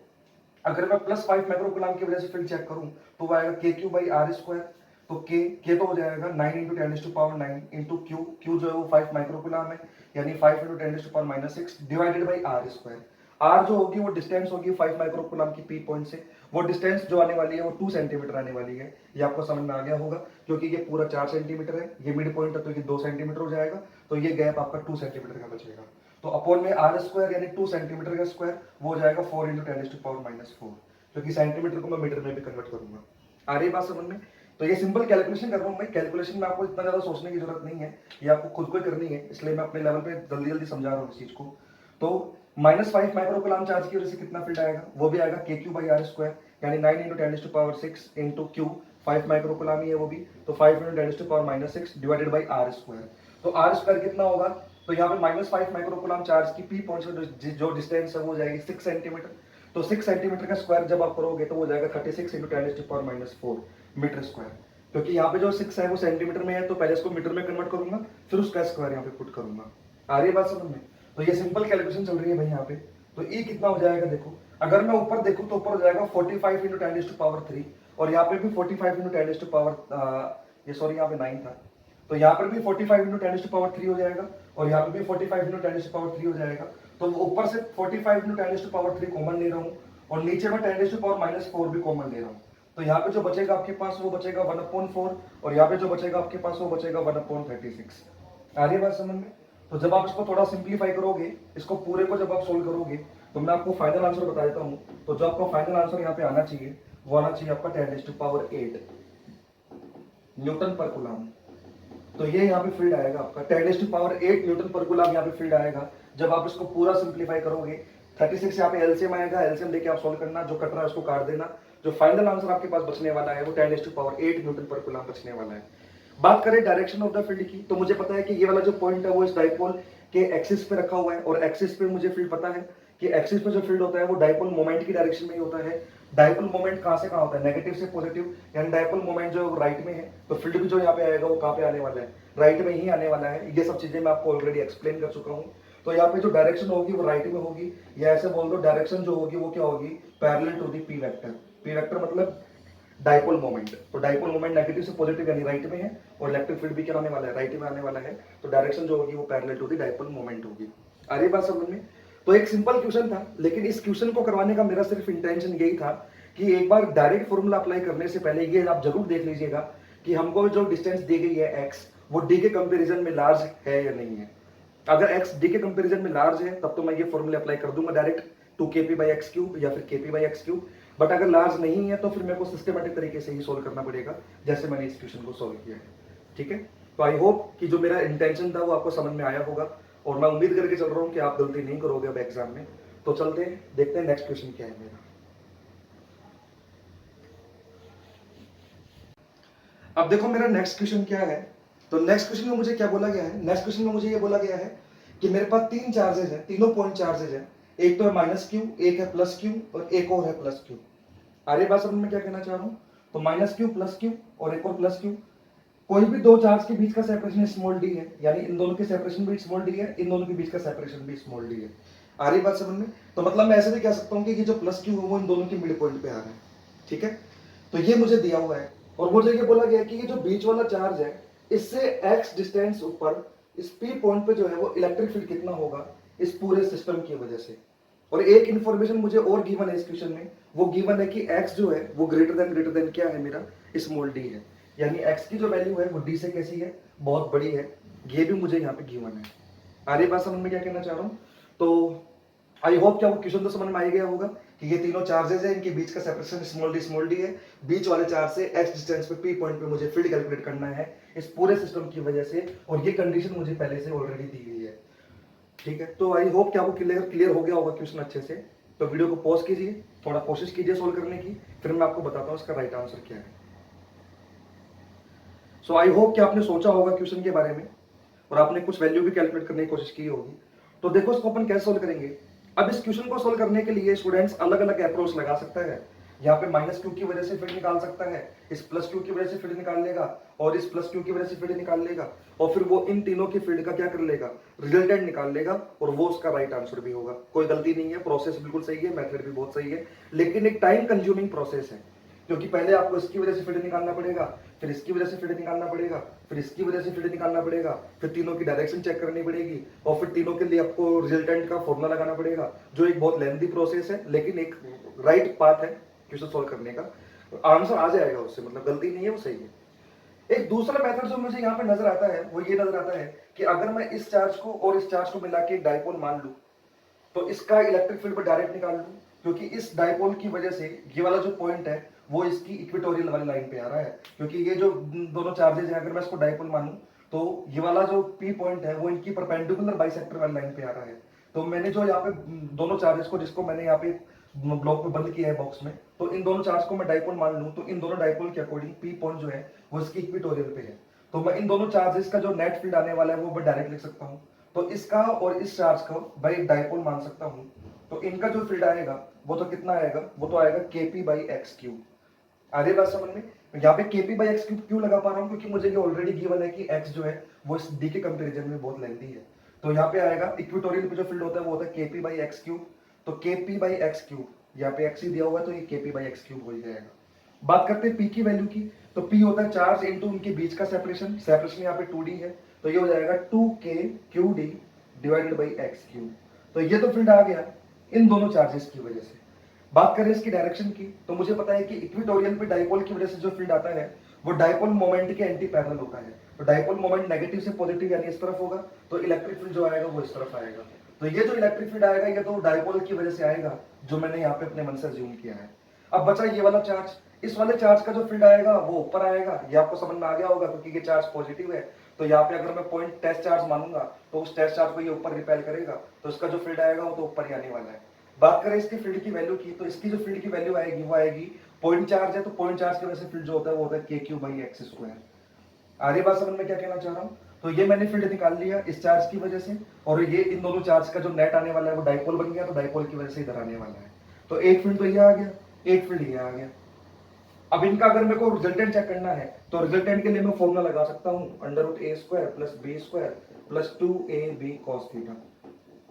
अगर मैं +5 माइक्रोकूलम की वजह से फील्ड चेक करूं तो वो आएगा KQ/R²। तो के तो हो जाएगा 9 × 10⁹ इंटू क्यू जो है वो 5 माइक्रोकूलम है, यानी 5 × 10⁻⁶ डिवाइडेड बाई R²। आर जो होगी वो डिस्टेंस होगी 5 माइक्रोकूलम की पी पॉइंट से, वो डिस्टेंस जो आने वाली है वो 2 सेंटीमीटर आने वाली है। ये आपको समझ में आ गया होगा, क्योंकि ये पूरा 4 सेंटीमीटर है, ये मिड पॉइंट है तो ये 2 सेंटीमीटर हो जाएगा, तो ये गैप आपका 2 सेंटीमीटर का बचेगा। तो अपॉन में R² यानी 2 सेंटीमीटर का स्क्वायर, वो हो जाएगा 4 × 10⁻⁻⁴, क्योंकि सेंटीमीटर को मैं मीटर में भी कन्वर्ट करूंगा। आ रही बात समझ में? तो ये सिंपल कैलकुलेशन कर रहा हूँ मैं, कैलकुलेशन में आपको इतना ज्यादा सोचने की जरूरत नहीं है, ये आपको खुद को ही करनी है, इसलिए मैं अपने लेवल पे जल्दी जल्दी समझा रहा हूँ इस चीज को। तो -5 माइक्रोकूलम चार्ज की वजह से कितना फील्ड आएगा, वो भी आएगा KQ/R², यानी 9 × 10⁻⁶ इंटू क्यू, 5 माइक्रोकूलम ही है वो भी, तो 5 × 10⁻⁶ डिवाइडेड बाई R²। तो R² कितना होगा, तो यहाँ पे -5 माइक्रोकूलम चार्ज की पी पॉइंट से जो डिस्टेंस है वो हो जाएगी 6 सेंटीमीटर। तो 6 सेंटीमीटर का स्क्वायर जब आप करोगे तो वो हो जाएगा 36 × 10⁻⁴ मीटर स्क्वायर, क्योंकि यहाँ पे जो 6 है वो सेंटीमीटर में है, तो पहले इसको मीटर में कन्वर्ट करूंगा, फिर उसका स्क्वायर यहाँ पे पुट करूंगा। आ रही है बात समझ में? तो ये सिंपल कैलकुलेशन चल रही है भाई यहाँ पे। तो E कितना हो जाएगा, देखो अगर मैं ऊपर देखूं तो ऊपर हो जाएगा 45 × 10⁻³ और यहाँ पे भी 45 × 10⁻, ये सॉरी यहाँ पे 9 था, तो यहाँ पर भी 45 × 10⁻³ हो जाएगा और यहाँ पे भी 45 × 10⁻³ हो जाएगा। तो ऊपर से 45 × 10⁻³ कॉमन ले रहा हूँ और नीचे में 10⁻⁻⁴ भी कॉमन ले रहा हूँ। तो यहाँ पे जो बचेगा आपके पास वो बचेगा 1/4 और यहाँ पे जो बचेगा आपके पास वो बचेगा 1/36। आ रही है बात समझ में? तो जब आप इसको थोड़ा सिंप्लीफाई करोगे, इसको पूरे को जब आप सोल्व करोगे, तो मैं आपको फाइनल आंसर बता देता हूँ। तो जो आपका फाइनल आंसर यहाँ पे आना चाहिए वो आना चाहिए आपका 10⁸ न्यूटन पर कूलम। तो ये यहाँ पे फील्ड आएगा आपका 10⁸ न्यूटन पर कूलम यहाँ पे फील्ड आएगा। जब आप इसको पूरा सिंप्लीफाई करोगे, 36 यहाँ पे एलसीएम आएगा, एलसीएम लेके आप सोल्व करना, जो कट रहा है उसको काट देना, जो फाइनल आंसर आपके पास बचने वाला है वो 10⁸ न्यूटन पर कूलम बचने वाला है। बात करें डायरेक्शन ऑफ द फील्ड की, तो मुझे पता है कि ये वाला जो पॉइंट है वो इस डाइपोल के एक्सिस पे रखा हुआ है और एक्सिस पे मुझे फील्ड पता है कि एक्सिस पे जो फील्ड होता है वो डाइपोल मोमेंट की डायरेक्शन में ही होता है। डाइपोल मोमेंट कहां से कहां होता है, नेगेटिव से पॉजिटिव, यानी डाइपोल मोमेंट जो राइट में है, तो फील्ड भी जो यहाँ पे आएगा वो कहां पे आने वाला है, राइट में ही आने वाला है। ये सब चीजें मैं आपको ऑलरेडी एक्सप्लेन कर चुका हूँ। तो यहाँ पे जो डायरेक्शन होगी वो राइट में होगी, या ऐसे बोल दो डायरेक्शन जो होगी वो क्या होगी, parallel to the P vector. P vector मतलब डाइपोल मोमेंट। तो डाइपोल मोमेंट नेगेटिव से पॉजिटिव यानी राइट में है और इलेक्ट्रिक फील्ड भी क्या आने वाला है, राइट में आने वाला है। तो डायरेक्शन जो होगी वो parallel to the dipole moment होगी। आ रही बात समझ में? तो एक सिंपल क्वेश्चन था, लेकिन इस क्वेश्चन को करवाने का मेरा सिर्फ इंटेंशन यही था कि एक बार डायरेक्ट फॉर्मूला अप्लाई करने से पहले ये आप जरूर देख लीजिएगा कि हमको जो डिस्टेंस दी गई है x, वो d के कंपेरिजन में लार्ज है या नहीं है। अगर x d के कंपेरिजन में लार्ज है तब तो मैं ये फॉर्मूला अप्लाई कर दूंगा डायरेक्ट, 2kp/x³ या फिर kp/x³। बट अगर लार्ज नहीं है तो फिर मेरे को सिस्टमेटिक तरीके से ही सोल्व करना पड़ेगा, जैसे मैंने इस क्वेश्चन को सोल्व किया है। ठीक है, तो आई होप कि जो मेरा इंटेंशन था वो आपको समझ में आया होगा और मैं उम्मीद करके चल रहा हूँ कि आप गलती नहीं करोगे अब एग्जाम में। तो चलते हैं, देखते हैं नेक्स्ट क्वेश्चन क्या है मेरा। अब देखो मेरा नेक्स्ट क्वेश्चन क्या है। तो नेक्स्ट क्वेश्चन में मुझे क्या बोला गया है, नेक्स्ट क्वेश्चन में मुझे ये बोला गया है कि मेरे पास 3 चार्जेस हैं, तीनों पॉइंट चार्जेस हैं। एक तो है -q, एक है +q और एक और है +q। आगे बात समझ में क्या कहना चाह रहा हूं? तो -q +q और एक और +q, कोई भी दो चार्ज के बीच का सेपरेशन स्मॉल डी है, यानी इन दोनों के सेपरेशन भी स्मॉल डी है, इन दोनों के बीच का सेपरेशन भी स्मॉल डी है। आ रही बात समझ में? तो मतलब मैं ऐसे भी कह सकता हूं कि जो +q है वो इन दोनों के मिड पॉइंट पे आ रहा है। ठीक है, तो ये मुझे दिया हुआ है और मुझे ये बोला गया कि ये जो बीच वाला चार्ज है इससे x डिस्टेंस ऊपर इस p पॉइंट पे जो है वो इलेक्ट्रिक फील्ड कितना होगा इस पूरे सिस्टम की वजह से। और एक इंफॉर्मेशन मुझे और गिवन है इस क्वेश्चन में, वो गिवन है कि x जो है वो ग्रेटर देन क्या है मेरा, स्मॉल d है, यानी x की जो वैल्यू है वो d से कैसी है, बहुत बड़ी है। ये भी मुझे यहाँ पे गिवन है। आ रही बात समझ में क्या कहना चाह रहा हूँ? तो आई होप क्या वो क्वेश्चन तो समझ में आ ही गया होगा कि ये तीनों चार्जेस है, इनके बीच का सेपरेशन स्मॉल डी है। बीच वाले चार्ज से x डिस्टेंस पे p पॉइंट पे मुझे फील्ड कैलकुलेट करना है इस पूरे सिस्टम की वजह से, और ये कंडीशन मुझे पहले से ऑलरेडी दी हुई है। ठीक है, तो आई होप कि आपको क्लियर हो गया होगा क्वेश्चन अच्छे से। तो वीडियो को पॉज कीजिए, थोड़ा कोशिश कीजिए सोल्व करने की, फिर मैं आपको बताता हूँ इसका राइट आंसर क्या है। सो आई होप कि आपने सोचा होगा क्वेश्चन के बारे में और आपने कुछ वैल्यू भी कैलकुलेट करने की कोशिश की होगी। तो देखो इसको अपन कैसे सोल्व करेंगे। अब इस क्वेश्चन को सोल्व करने के लिए स्टूडेंट्स अलग अलग अप्रोच लगा सकता है। यहाँ पे माइनस क्यू की वजह से फील्ड निकाल सकता है, इस प्लस क्यू की वजह से फील्ड निकाल लेगा, और इस प्लस क्यू की वजह से फील्ड निकाल लेगा, और फिर वो इन तीनों की फील्ड का क्या कर लेगा, रिजल्टेंट निकाल लेगा, और वो उसका राइट आंसर भी होगा। कोई गलती नहीं है, प्रोसेस बिल्कुल सही है, मेथड भी बहुत सही है, लेकिन एक टाइम कंज्यूमिंग प्रोसेस है, क्योंकि पहले आपको इसकी वजह से फील्ड निकालना पड़ेगा, फिर इसकी वजह से फील्ड निकालना पड़ेगा, फिर इसकी वजह से फील्ड निकालना पड़ेगा, फिर तीनों की डायरेक्शन चेक करनी पड़ेगी, और फिर तीनों के लिए आपको रिजल्टेंट का फॉर्मूला लगाना पड़ेगा, जो एक बहुत लेंथी प्रोसेस है, लेकिन एक राइट पाथ है क्वेश्चन सॉल्व करने का। आंसर आ जाएगा उससे, मतलब गलती नहीं है, वो सही है। एक दूसरा मेथड जो मुझे यहाँ पे नजर आता है वो ये नजर आता है कि अगर मैं इस चार्ज को और इस चार्ज को मिला के एक डाइपोल मान लूं, तो इसका इलेक्ट्रिक फील्ड पर डायरेक्ट निकाल लूं, क्योंकि इस डाइपोल की वजह से ये वाला जो पॉइंट है वो इसकी इक्वेटोरियल वाली लाइन पे आ रहा है, क्योंकि ये जो दोनों चार्जेस हैं अगर मैं इसको डाइपोल मानूं तो ये वाला जो पी पॉइंट है वो इनकी परपेंडिकुलर बाइसेक्टर वाली लाइन पे आ रहा है। तो मैंने जो यहाँ पे दोनों चार्जेस को, जिसको मैंने यहाँ पे ब्लॉक में बंद किया है बॉक्स में, तो इन दोनों चार्ज को मैं डाइपोल मान लूं, तो इन दोनों डाइपोल के अकॉर्डिंग पी पॉइंट जो है वो इसकी इक्वेटोरियल पे है। तो मैं इन दोनों चार्जेस का जो नेट फील्ड आने वाला है वो मैं डायरेक्ट लिख सकता हूँ। तो इसका और इस चार्ज का भाई डाइपोल मान सकता हूँ, तो इनका जो फील्ड आएगा वो तो कितना आएगा, वो तो आएगा kp बाई एक्स क्यूब। आ रही बात समझ में? यहाँ पे kp बाई एक्स क्यूब क्यों लगा पा रहा हूँ, क्योंकि मुझे ये ऑलरेडी गिवन है कि x जो है वो इस d के कंपेरिजन में बहुत लेंथी है। तो यहाँ पे आएगा इक्वेटोरियल पे जो फील्ड होता है वो होता है kp बाई एक्स क्यूब। तो kp बाई एक्स क्यूब, यहाँ पे x ही दिया हुआ है तो ये kp बाई एक्स क्यूब हो जाएगा। बात करते हैं p की वैल्यू की, तो p होता है चार्ज इनटू उनके बीच का सेपरेशन, सेपरेशन यहाँ पे 2d है, तो ये हो जाएगा 2k qd divided by x cube. तो ये तो फील्ड आ गया इन दोनों चार्जेस की वजह से। बात करें इसकी डायरेक्शन की, तो मुझे पता है कि इक्वेटोरियल पे डाइपोल की वजह से जो फील्ड आता है वो डाइपोल मोमेंट के एंटी पैरेलल होता है। तो डाइपोल मोमेंट नेगेटिव से पॉजिटिव यानी इस तरफ होगा, तो इलेक्ट्रिक फील्ड जो आएगा वो इस तरफ आएगा। तो ये जो इलेक्ट्रिक फील्ड आएगा ये तो डाइपोल की वजह से आएगा, जो मैंने यहाँ पे अपने मन से अज्यूम किया है। अब बचा ये वाला चार्ज, इस वाले चार्ज का जो फील्ड आएगा वो ऊपर आएगा, ये आपको समझ में आ गया होगा क्योंकि ये चार्ज पॉजिटिव है। तो यहाँ पे अगर मैं पॉइंट टेस्ट चार्ज मानूंगा तो उस टेस्ट चार्ज को ये ऊपर रिपेल करेगा, तो इसका जो फील्ड आएगा वो तो ऊपर ही आने वाला है। बात करें इसकी फील्ड की वैल्यू की, तो इसकी जो फील्ड की वैल्यू आएगी वो आएगी, पॉइंट चार्ज है तो पॉइंट चार्ज की वजह से फील्ड जो होता है वो होता है के क्यू बाई एक्स स्क्वायर। आ रही बात समझ में क्या कहना चाह रहा हूँ? तो ये मैंने फील्ड निकाल लिया इस चार्ज की वजह से, और ये इन दोनों चार्ज का जो नेट आने वाला है वो डाइपोल बन गया, तो डाइपोल की वजह से इधर आने वाला है। तो एक फील्ड तो ये आ गया, एक फील्ड ये आ गया। अब इनका अगर मेरे को रिजल्टेंट चेक करना है तो रिजल्टेंट के लिए मैं फॉर्मूला लगा सकता हूँ under root A square plus B square plus 2ab cos theta.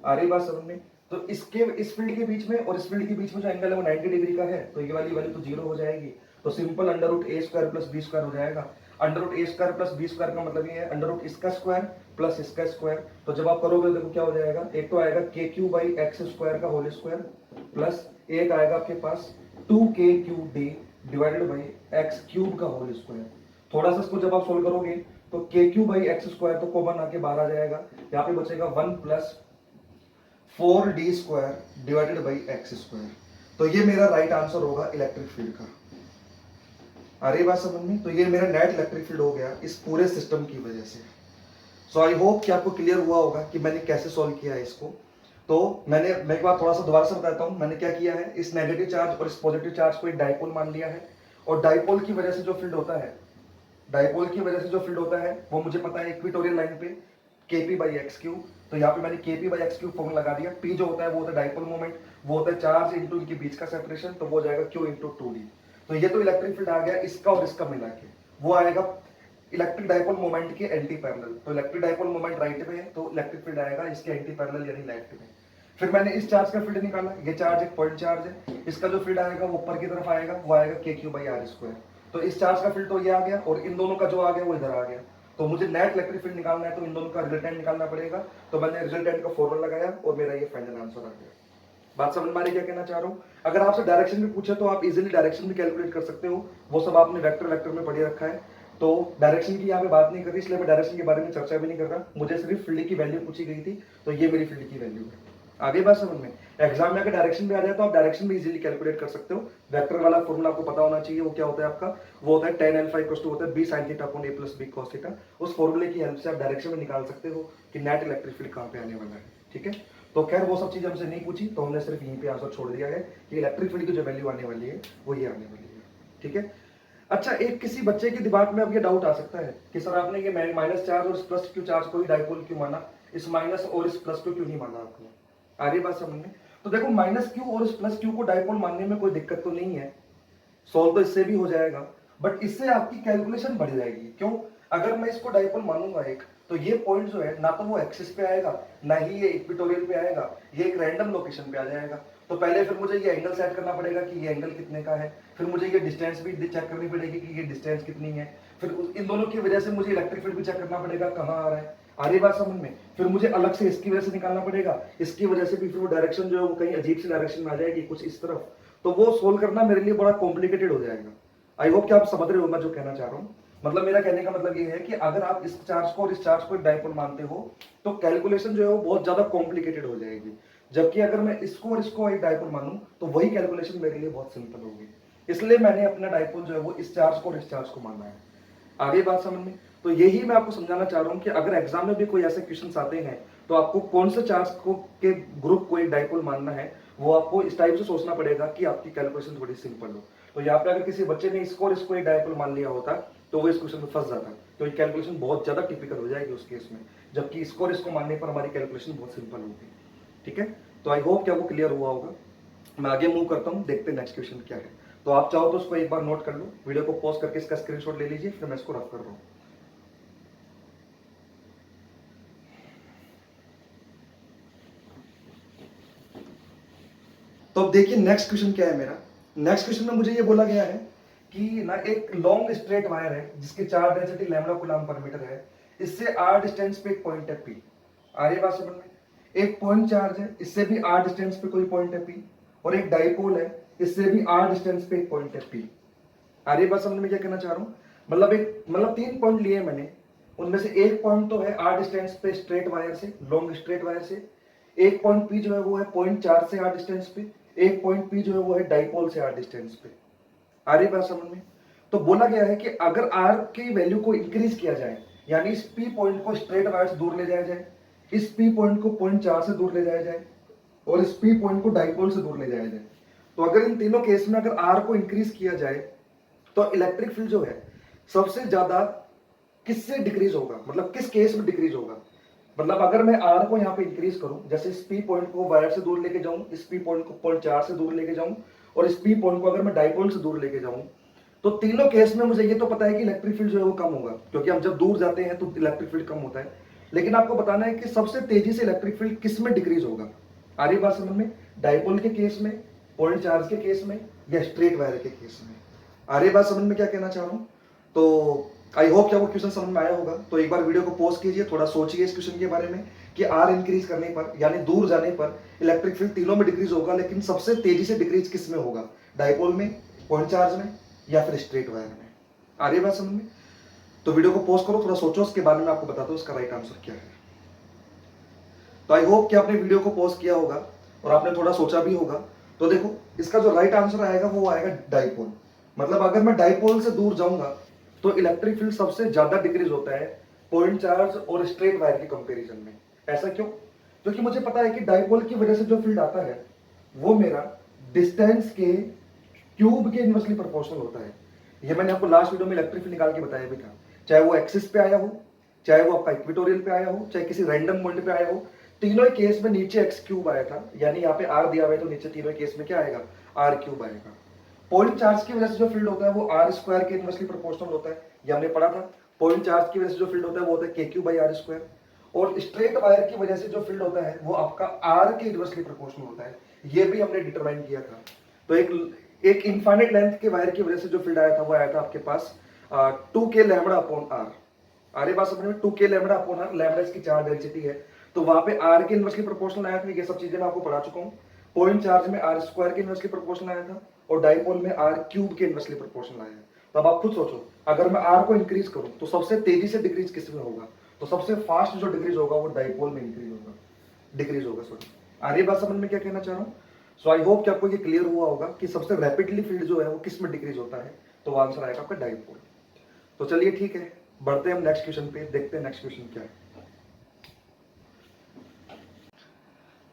आ रही बात समझ में? तो इसके इस फील्ड के बीच में और इस फील्ड के बीच में जो एंगल है वो 90 डिग्री का है, तो ये वाली वैल्यू तो जीरो हो जाएगी। तो simple under root A square plus B square हो जाएगा। Under root A square plus B square का मतलब ये है अंडर रूट इसका स्क्वायर प्लस इसका स्क्वायर। तो जब आप करोगे देखो क्या हो जाएगा, एक तो आएगा के क्यू बाई एक्स स्क्वायर का होल स्क्वायर प्लस एक आएगा आपके पास 2k3d divided by x cube का होल स्क्वायर। थोड़ा सा इसको जब आप सोल्व करोगे तो के क्यू बाई एक्स स्क्वायर तो कॉमन आके बाहर आ जाएगा, यहाँ पे बचेगा 1 plus 4d square divided by x square. तो ये मेरा राइट आंसर होगा इलेक्ट्रिक फील्ड का। आ रही बात समझ में? तो ये मेरा नेट इलेक्ट्रिक फील्ड हो गया इस पूरे सिस्टम की वजह से। सो आई होप कि आपको क्लियर हुआ होगा कि मैंने कैसे सॉल्व किया है इसको। तो मैं एक बार थोड़ा सा दोबारा से बताता हूँ मैंने क्या किया है। इस नेगेटिव चार्ज और इस पॉजिटिव चार्ज को एक डाइपोल मान लिया है, और डाइपोल की वजह से जो फील्ड होता है, डाइपोल की वजह से जो फील्ड होता है वो मुझे पता है इक्वेटोरियल लाइन पे kp बाई एक्स क्यूब। तो यहाँ पे मैंने kp by x cube formula लगा दिया। p जो होता है वो होता है डाइपोल मोमेंट, वो होता है चार्ज इंटू इनके बीच का सेपरेशन, तो वो जाएगा q इंटू 2d। तो ये तो इलेक्ट्रिक फील्ड आ गया इसका और इसका मिला के, वो आएगा इलेक्ट्रिक डाइपोल मोमेंट के एंटी पैरेलल। तो इलेक्ट्रिक डाइपोल मोमेंट राइट में है तो इलेक्ट्रिक फील्ड आएगा इसके एंटी पैरेलल यानी लेफ्ट में। फिर मैंने इस चार्ज का फील्ड निकाला, ये चार्ज एक पॉइंट चार्ज है, इसका जो फील्ड आएगा वो ऊपर की तरफ आएगा, वो आएगा के क्यू बाई आर स्क्वायर। तो इस चार्ज का फील्ड तो ये आ गया और इन दोनों का जो आ गया वो इधर आ गया। तो मुझे नेट इलेक्ट्रिक फील्ड निकालना है तो इन दोनों का रिजल्टेंट निकालना पड़ेगा। तो मैंने रिजल्टेंट का फॉर्मूला लगाया और मेरा ये फाइनल आंसर आ गया। बात समझ में आ रही क्या कहना चाह रहा हूँ? अगर आपसे डायरेक्शन भी पूछे तो आप इजीली डायरेक्शन भी कैलकुलेट कर सकते हो, वो सब आपने वेक्टर वेक्टर में पढ़े रखा है। तो डायरेक्शन की यहाँ पे बात नहीं कर रही, इसलिए मैं डायरेक्शन के बारे में चर्चा भी नहीं कर रहा। मुझे सिर्फ फील्ड की वैल्यू पूछी गई थी, तो ये मेरी फील्ड की वैल्यू है। आगे बात समझ में? एग्जाम में अगर डायरेक्शन में आ जाए तो आप डायरेक्शन भी इजीली कैलकुलेट कर सकते हो। वेक्टर वाला फॉर्मूला आपको पता होना चाहिए, वो क्या होता है आपका? वो होता है tan अल्फा इक्वल टू होता है b sin theta upon a plus b cos theta. उस फॉर्मूले की हेल्प से आप डायरेक्शन में निकाल सकते हो कि नेट इलेक्ट्रिक फील्ड कहाँ पे आने वाला है। ठीक है, तो खैर वो सब चीजें हमसे नहीं पूछी, तो हमने सिर्फ यहीं पे आंसर छोड़ दिया है कि इलेक्ट्रिक फील्ड की जो वैल्यू आने वाली है वो ये आने वाली है। ठीक है, अच्छा, एक किसी बच्चे के दिमाग में अब ये डाउट आ सकता है कि सर आपने ये माइनस चार्ज और इस प्लस क्यू चार्ज को ही डाइपोल क्यों माना, इस माइनस और इस प्लस को क्यों नहीं माना आपने? आ रही बात समझ में? तो देखो, माइनस क्यू और इस प्लस क्यू को डाइपोल मानने में कोई दिक्कत तो नहीं है, सॉल्व तो इससे भी हो जाएगा, बट इससे आपकी कैलकुलेशन बढ़ जाएगी। क्यों? अगर मैं इसको डाइपोल मानूंगा एक, तो ये पॉइंट जो है ना तो वो एक्सिस पे आएगा, ना ही ये इक्वेटोरियल पे आएगा, ये एक रैंडम लोकेशन पे आ जाएगा। तो पहले फिर मुझे ये एंगल सेट करना पड़ेगा कि ये एंगल कितने का है, फिर मुझे ये डिस्टेंस भी चेक करनी पड़ेगी कि ये डिस्टेंस कितनी है, फिर इन दोनों की वजह से मुझे इलेक्ट्रिक फील्ड भी चेक करना पड़ेगा कहाँ आ रहा है। आ रही बात समझ में? फिर मुझे अलग से इसकी वजह से निकालना पड़ेगा, इसकी वजह से भी फिर वो डायरेक्शन जो है वो कहीं अजीब सी डायरेक्शन में आ जाएगी, कुछ इस तरफ। तो वो सोल्व करना मेरे लिए बड़ा कॉम्प्लिकेटेड हो जाएगा। आई होप कि आप समझ रहे हो मैं जो कहना चाह रहा हूँ। मतलब मेरा कहने का मतलब ये है कि अगर आप इस चार्ज को और इस चार्ज को एक डाइपोल मानते हो तो कैलकुलेशन जो है वो बहुत ज्यादा कॉम्प्लिकेटेड हो जाएगी, जबकि अगर मैं इसको और इसको एक डाइपोल मानूं तो वही कैलकुलेशन मेरे लिए बहुत सिंपल होगी। इसलिए मैंने अपना डाइपोल जो है वो इस चार्ज को और इस चार्ज को माना है। आगे बात समझ में? तो यही मैं आपको समझाना चाह रहा हूँ कि अगर एग्जाम में भी कोई ऐसे क्वेश्चन आते हैं तो आपको कौन से चार्ज को के ग्रुप को एक डाइपोल मानना है, वो आपको इस टाइप से सोचना पड़ेगा कि आपकी कैलकुलेशन थोड़ी सिंपल हो। तो यहाँ पे अगर किसी बच्चे ने इसको और इसको एक डाइपोल मान लिया होता तो वो इस क्वेश्चन में फंस जाता, तो ये कैलकुलेशन बहुत ज्यादा टिपिकल हो जाएगी उस केस में, जबकि इसको और इसको मानने पर हमारी कैलकुलेशन बहुत सिंपल होगी। ठीक है, तो आई होप कि आपको क्लियर हुआ होगा। मैं आगे मूव करता हूँ, देखते हैं नेक्स्ट क्वेश्चन क्या है। तो आप चाहो तो उसको एक बार नोट कर लो, वीडियो को पॉज करके इसका स्क्रीनशॉट ले लीजिए, फिर मैं इसको रफ कर रहा हूँ। तो अब देखिए नेक्स्ट क्वेश्चन क्या है मेरा। नेक्स्ट क्वेश्चन में मुझे ये बोला गया है कि ना एक लॉन्ग स्ट्रेट वायर है जिसकी charge density lambda coulomb per meter है, इससे r डिस्टेंस पे एक पॉइंट है P। आ रही बात समझ में? एक पॉइंट चार्ज है, इससे भी r डिस्टेंस पे कोई पॉइंट है P, और एक डाइपोल है, इससे भी r डिस्टेंस पे एक पॉइंट है P। आ रही बात समझ में क्या कहना चाह रहा हूँ? मतलब 3 पॉइंट लिए मैंने, उनमें से एक पॉइंट तो है r डिस्टेंस पे स्ट्रेट वायर से, लॉन्ग स्ट्रेट वायर से, एक पॉइंट P जो है वो है पॉइंट चार्ज से r डिस्टेंस पे, एक पॉइंट P जो है वो है डाइपोल से r डिस्टेंस पे। आ रही बात समझ में? तो बोला गया है कि अगर r की वैल्यू को इंक्रीज किया जाए, यानी इस P पॉइंट को स्ट्रेट वायर से दूर ले जाया जाए, इस P पॉइंट को पॉइंट चार से दूर ले जाया जाए, और इस P पॉइंट को डाइपोल से दूर ले जाया जाए, तो अगर इन तीनों केस में अगर r को इंक्रीज किया जाए तो इलेक्ट्रिक फील्ड जो है सबसे ज्यादा किससे डिक्रीज होगा, मतलब किस केस में डिक्रीज होगा? मतलब अगर मैं r को यहाँ पे इंक्रीज करूं, जैसे इस P पॉइंट को वायर से दूर लेके जाऊं, इस P पॉइंट को पॉइंट चार से दूर लेके जाऊं, और इस P पॉइंट को अगर मैं डाइपोल से दूर लेके जाऊं, तो तीनों केस में मुझे ये तो पता है कि इलेक्ट्रिक फील्ड जो है वो कम होगा, क्योंकि हम जब दूर जाते हैं तो इलेक्ट्रिक फील्ड कम होता है। लेकिन आपको बताना है कि सबसे तेजी से इलेक्ट्रिक फील्ड किस में डिक्रीज होगा। आ रही बात समझ में? डाइपोल के केस में, पॉइंट चार्ज के केस में, या स्ट्रेट वायर के केस में? आ रही बात समझ में क्या कहना चाह रहा हूँ? तो आई होप कि आपको क्वेश्चन समझ में आया होगा। तो एक बार वीडियो को पॉज कीजिए, थोड़ा सोचिए इस क्वेश्चन के बारे में कि आर इंक्रीज करने पर, यानी दूर जाने पर इलेक्ट्रिक फील्ड तीनों में डिक्रीज होगा, लेकिन सबसे तेजी से डिक्रीज किस में होगा? डाइपोल में, पॉइंट चार्ज में, या फिर स्ट्रेट वायर में? आ रही बात समझ में? तो वीडियो को पॉज करो, थोड़ा सोचो, उसके बारे में आपको बताता हूँ इसका राइट आंसर क्या है। तो आई होप कि आपने वीडियो को पॉज किया होगा और आपने थोड़ा सोचा भी होगा। तो देखो, इसका जो राइट आंसर आएगा वो आएगा डाइपोल। मतलब अगर मैं डाइपोल से दूर जाऊंगा तो इलेक्ट्रिक फील्ड सबसे ज्यादा डिक्रीज होता है पॉइंट चार्ज और स्ट्रेट वायर के कंपैरिजन में। ऐसा क्यों? क्योंकि मुझे पता है कि डाइपोल की वजह से जो फील्ड आता है वो मेरा डिस्टेंस के क्यूब के इनवर्सली प्रोपोर्शनल होता है। ये मैंने आपको लास्ट वीडियो में इलेक्ट्रिक फील्ड निकाल के बताया भी था। चाहे वो एक्सिस पे आया हो, चाहे वो आपका इक्वेटोरियल पे आया हो, चाहे किसी रैंडम पॉइंट पे आया हो, तीनों ही केस में नीचे एक्स क्यूब आया था, यानी यहाँ पे आर दिया हुआ है तो नीचे तीनों केस में क्या आएगा? आर क्यूब आएगा। पॉइंट चार्ज की वजह से जो फील्ड होता है वो आर स्क्वायर के इनवर्सली प्रोपोर्शनल होता है, ये हमने पढ़ा था। पॉइंट चार्ज की वजह से जो फील्ड होता है वो होता है के क्यू बाई आर स्क्वायर, और स्ट्रेट वायर की वजह से जो फील्ड होता है वो आपका आर के इनवर्सली प्रोपोर्शनल होता है, ये भी हमने डिटरमाइन किया था। तो एक इनफाइनाइट लेंथ के वायर की वजह से जो फील्ड आया था वो आया था आपके पास 2k लैम्बडा अपॉन आर। आरे बात समझ में? 2k lambda upon R, lambda इसकी चार्ज डेंसिटी है, तो वहां पे आर के इनवर्सली प्रोपोर्शनल आया था। ये सब चीजें मैं आपको पढ़ा चुका हूँ। पॉइंट चार्ज में आर स्क्वायर के इनवर्सली प्रोपोर्शनल आया था और डाइपोल में आर क्यूब के इनवर्सली प्रोपोर्शनल आया है। तो अब आप खुद सोचो, अगर मैं आर को इंक्रीज करूं तो सबसे तेजी से डिक्रीज किस में होगा? तो सबसे फास्ट जो डिक्रीज होगा वो डाइपोल में डिक्रीज होगा सॉरी। आ रही बात समझ में क्या कहना चाह रहा हूँ? सो आई होप कि आपको ये क्लियर हुआ होगा कि सबसे रैपिडली फील्ड जो है वो किस में डिक्रीज होता है। तो वो आंसर आएगा आपका डाइपोल। तो चलिए ठीक है, बढ़ते हैं हम नेक्स्ट क्वेश्चन पे, देखते हैं नेक्स्ट क्वेश्चन क्या है।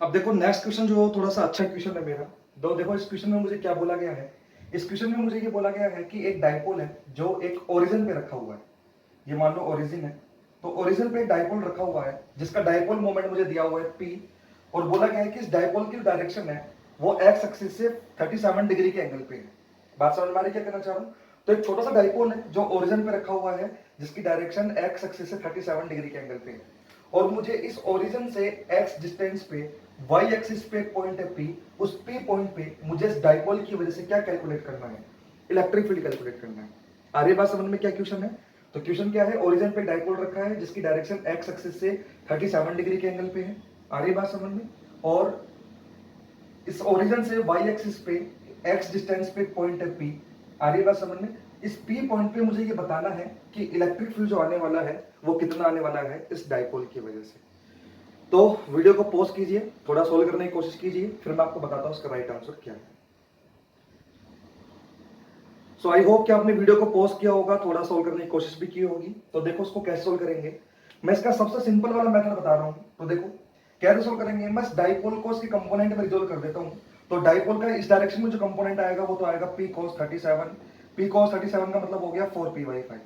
अब देखो नेक्स्ट क्वेश्चन जो थोड़ा सा अच्छा क्वेश्चन है मेरा। तो देखो इस क्वेश्चन में मुझे क्या बोला गया है, इस क्वेश्चन में मुझे ये बोला गया है कि एक डाइपोल है जो एक ओरिजिन पे रखा हुआ है। ये मान लो ओरिजिन है, तो ओरिजिन पे एक डाइपोल रखा हुआ है जिसका डाइपोल मोमेंट मुझे दिया हुआ है P, और बोला गया है कि इस डाइपोल की डायरेक्शन है वो एक्स एक्सिस से 37 डिग्री के एंगल पे है। बात समझ में आ रही क्या कहना चाह रहा हूँ? तो एक छोटा सा डाइपोल है जो ओरिजिन पे रखा हुआ है जिसकी डायरेक्शन एक्स एक्सिस से 37 डिग्री के एंगल पे है, और मुझे इस ओरिजिन से एक्स डिस्टेंस पे वाई एक्सिस पे एक पॉइंट है P, उस P पॉइंट पे मुझे इस डाइपोल की वजह से क्या कैलकुलेट करना है? इलेक्ट्रिक फील्ड कैलकुलेट करना है। आ रही बात समझ में क्या क्वेश्चन है? तो क्वेश्चन क्या है, ओरिजिन पे डाइपोल रखा है जिसकी डायरेक्शन एक्स एक्सिस से 37 डिग्री के एंगल पे है। आ रही बात समझ में? और इस ओरिजिन से वाई एक्सिस पे एक्स डिस्टेंस पे पॉइंट है P। आ रही बात समझ में? इस P पॉइंट पे मुझे ये बताना है कि इलेक्ट्रिक फील्ड जो आने वाला है वो कितना आने वाला है इस डाइपोल की वजह से। तो वीडियो को पॉज कीजिए, थोड़ा सोल्व करने की कोशिश कीजिए, फिर मैं आपको बताता हूं उसका राइट आंसर क्या है। सो आई होप कि आपने वीडियो को पॉज किया होगा, थोड़ा सोल्व करने की कोशिश भी की होगी। तो देखो उसको कैसे सोल्व करेंगे, मैं इसका सबसे सिंपल वाला मेथड बता रहा हूं। तो देखो कैसे सोल्व करेंगे, मैं इस डाइपोल को इसके कंपोनेंट में रिजोल्व कर देता हूं। तो डाइपोल का इस डायरेक्शन में जो कंपोनेंट आएगा वो तो आएगा P cos 37। P cos 37 का मतलब हो गया 4P/5।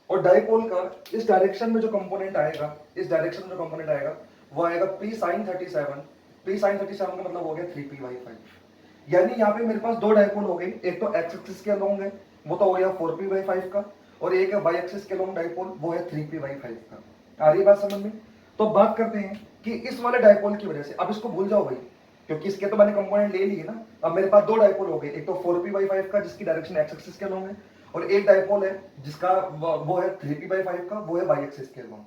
और डाइपोल का इस डायरेक्शन में जो कंपोनेंट आएगा, इस डायरेक्शन में जो कंपोनेंट आएगा वो आएगा P sin 37। P sin 37 का मतलब हो गया 3P/5। यानी यहाँ पे मेरे पास दो डाइपोल हो गए, एक तो एक्स एक्सिस के अलोंग है वो तो हो गया 4P/5 का, और एक है वाई एक्सिस के अलोंग डाइपोल वो है 3P/5 का। आ रही बात समझ में? तो बात करते हैं कि इस वाले डाइपोल की वजह से, अब इसको भूल जाओ भाई क्योंकि इसके तो मैंने कंपोनेंट ले लिए ना। अब मेरे पास दो डाइपोल हो गए, एक तो 4P/5 का जिसकी डायरेक्शन एक्स एक्सिस के अलोंग है, और एक डाइपोल है जिसका वो है 3P/5 का, वो है वाई एक्सिस के अलोंग।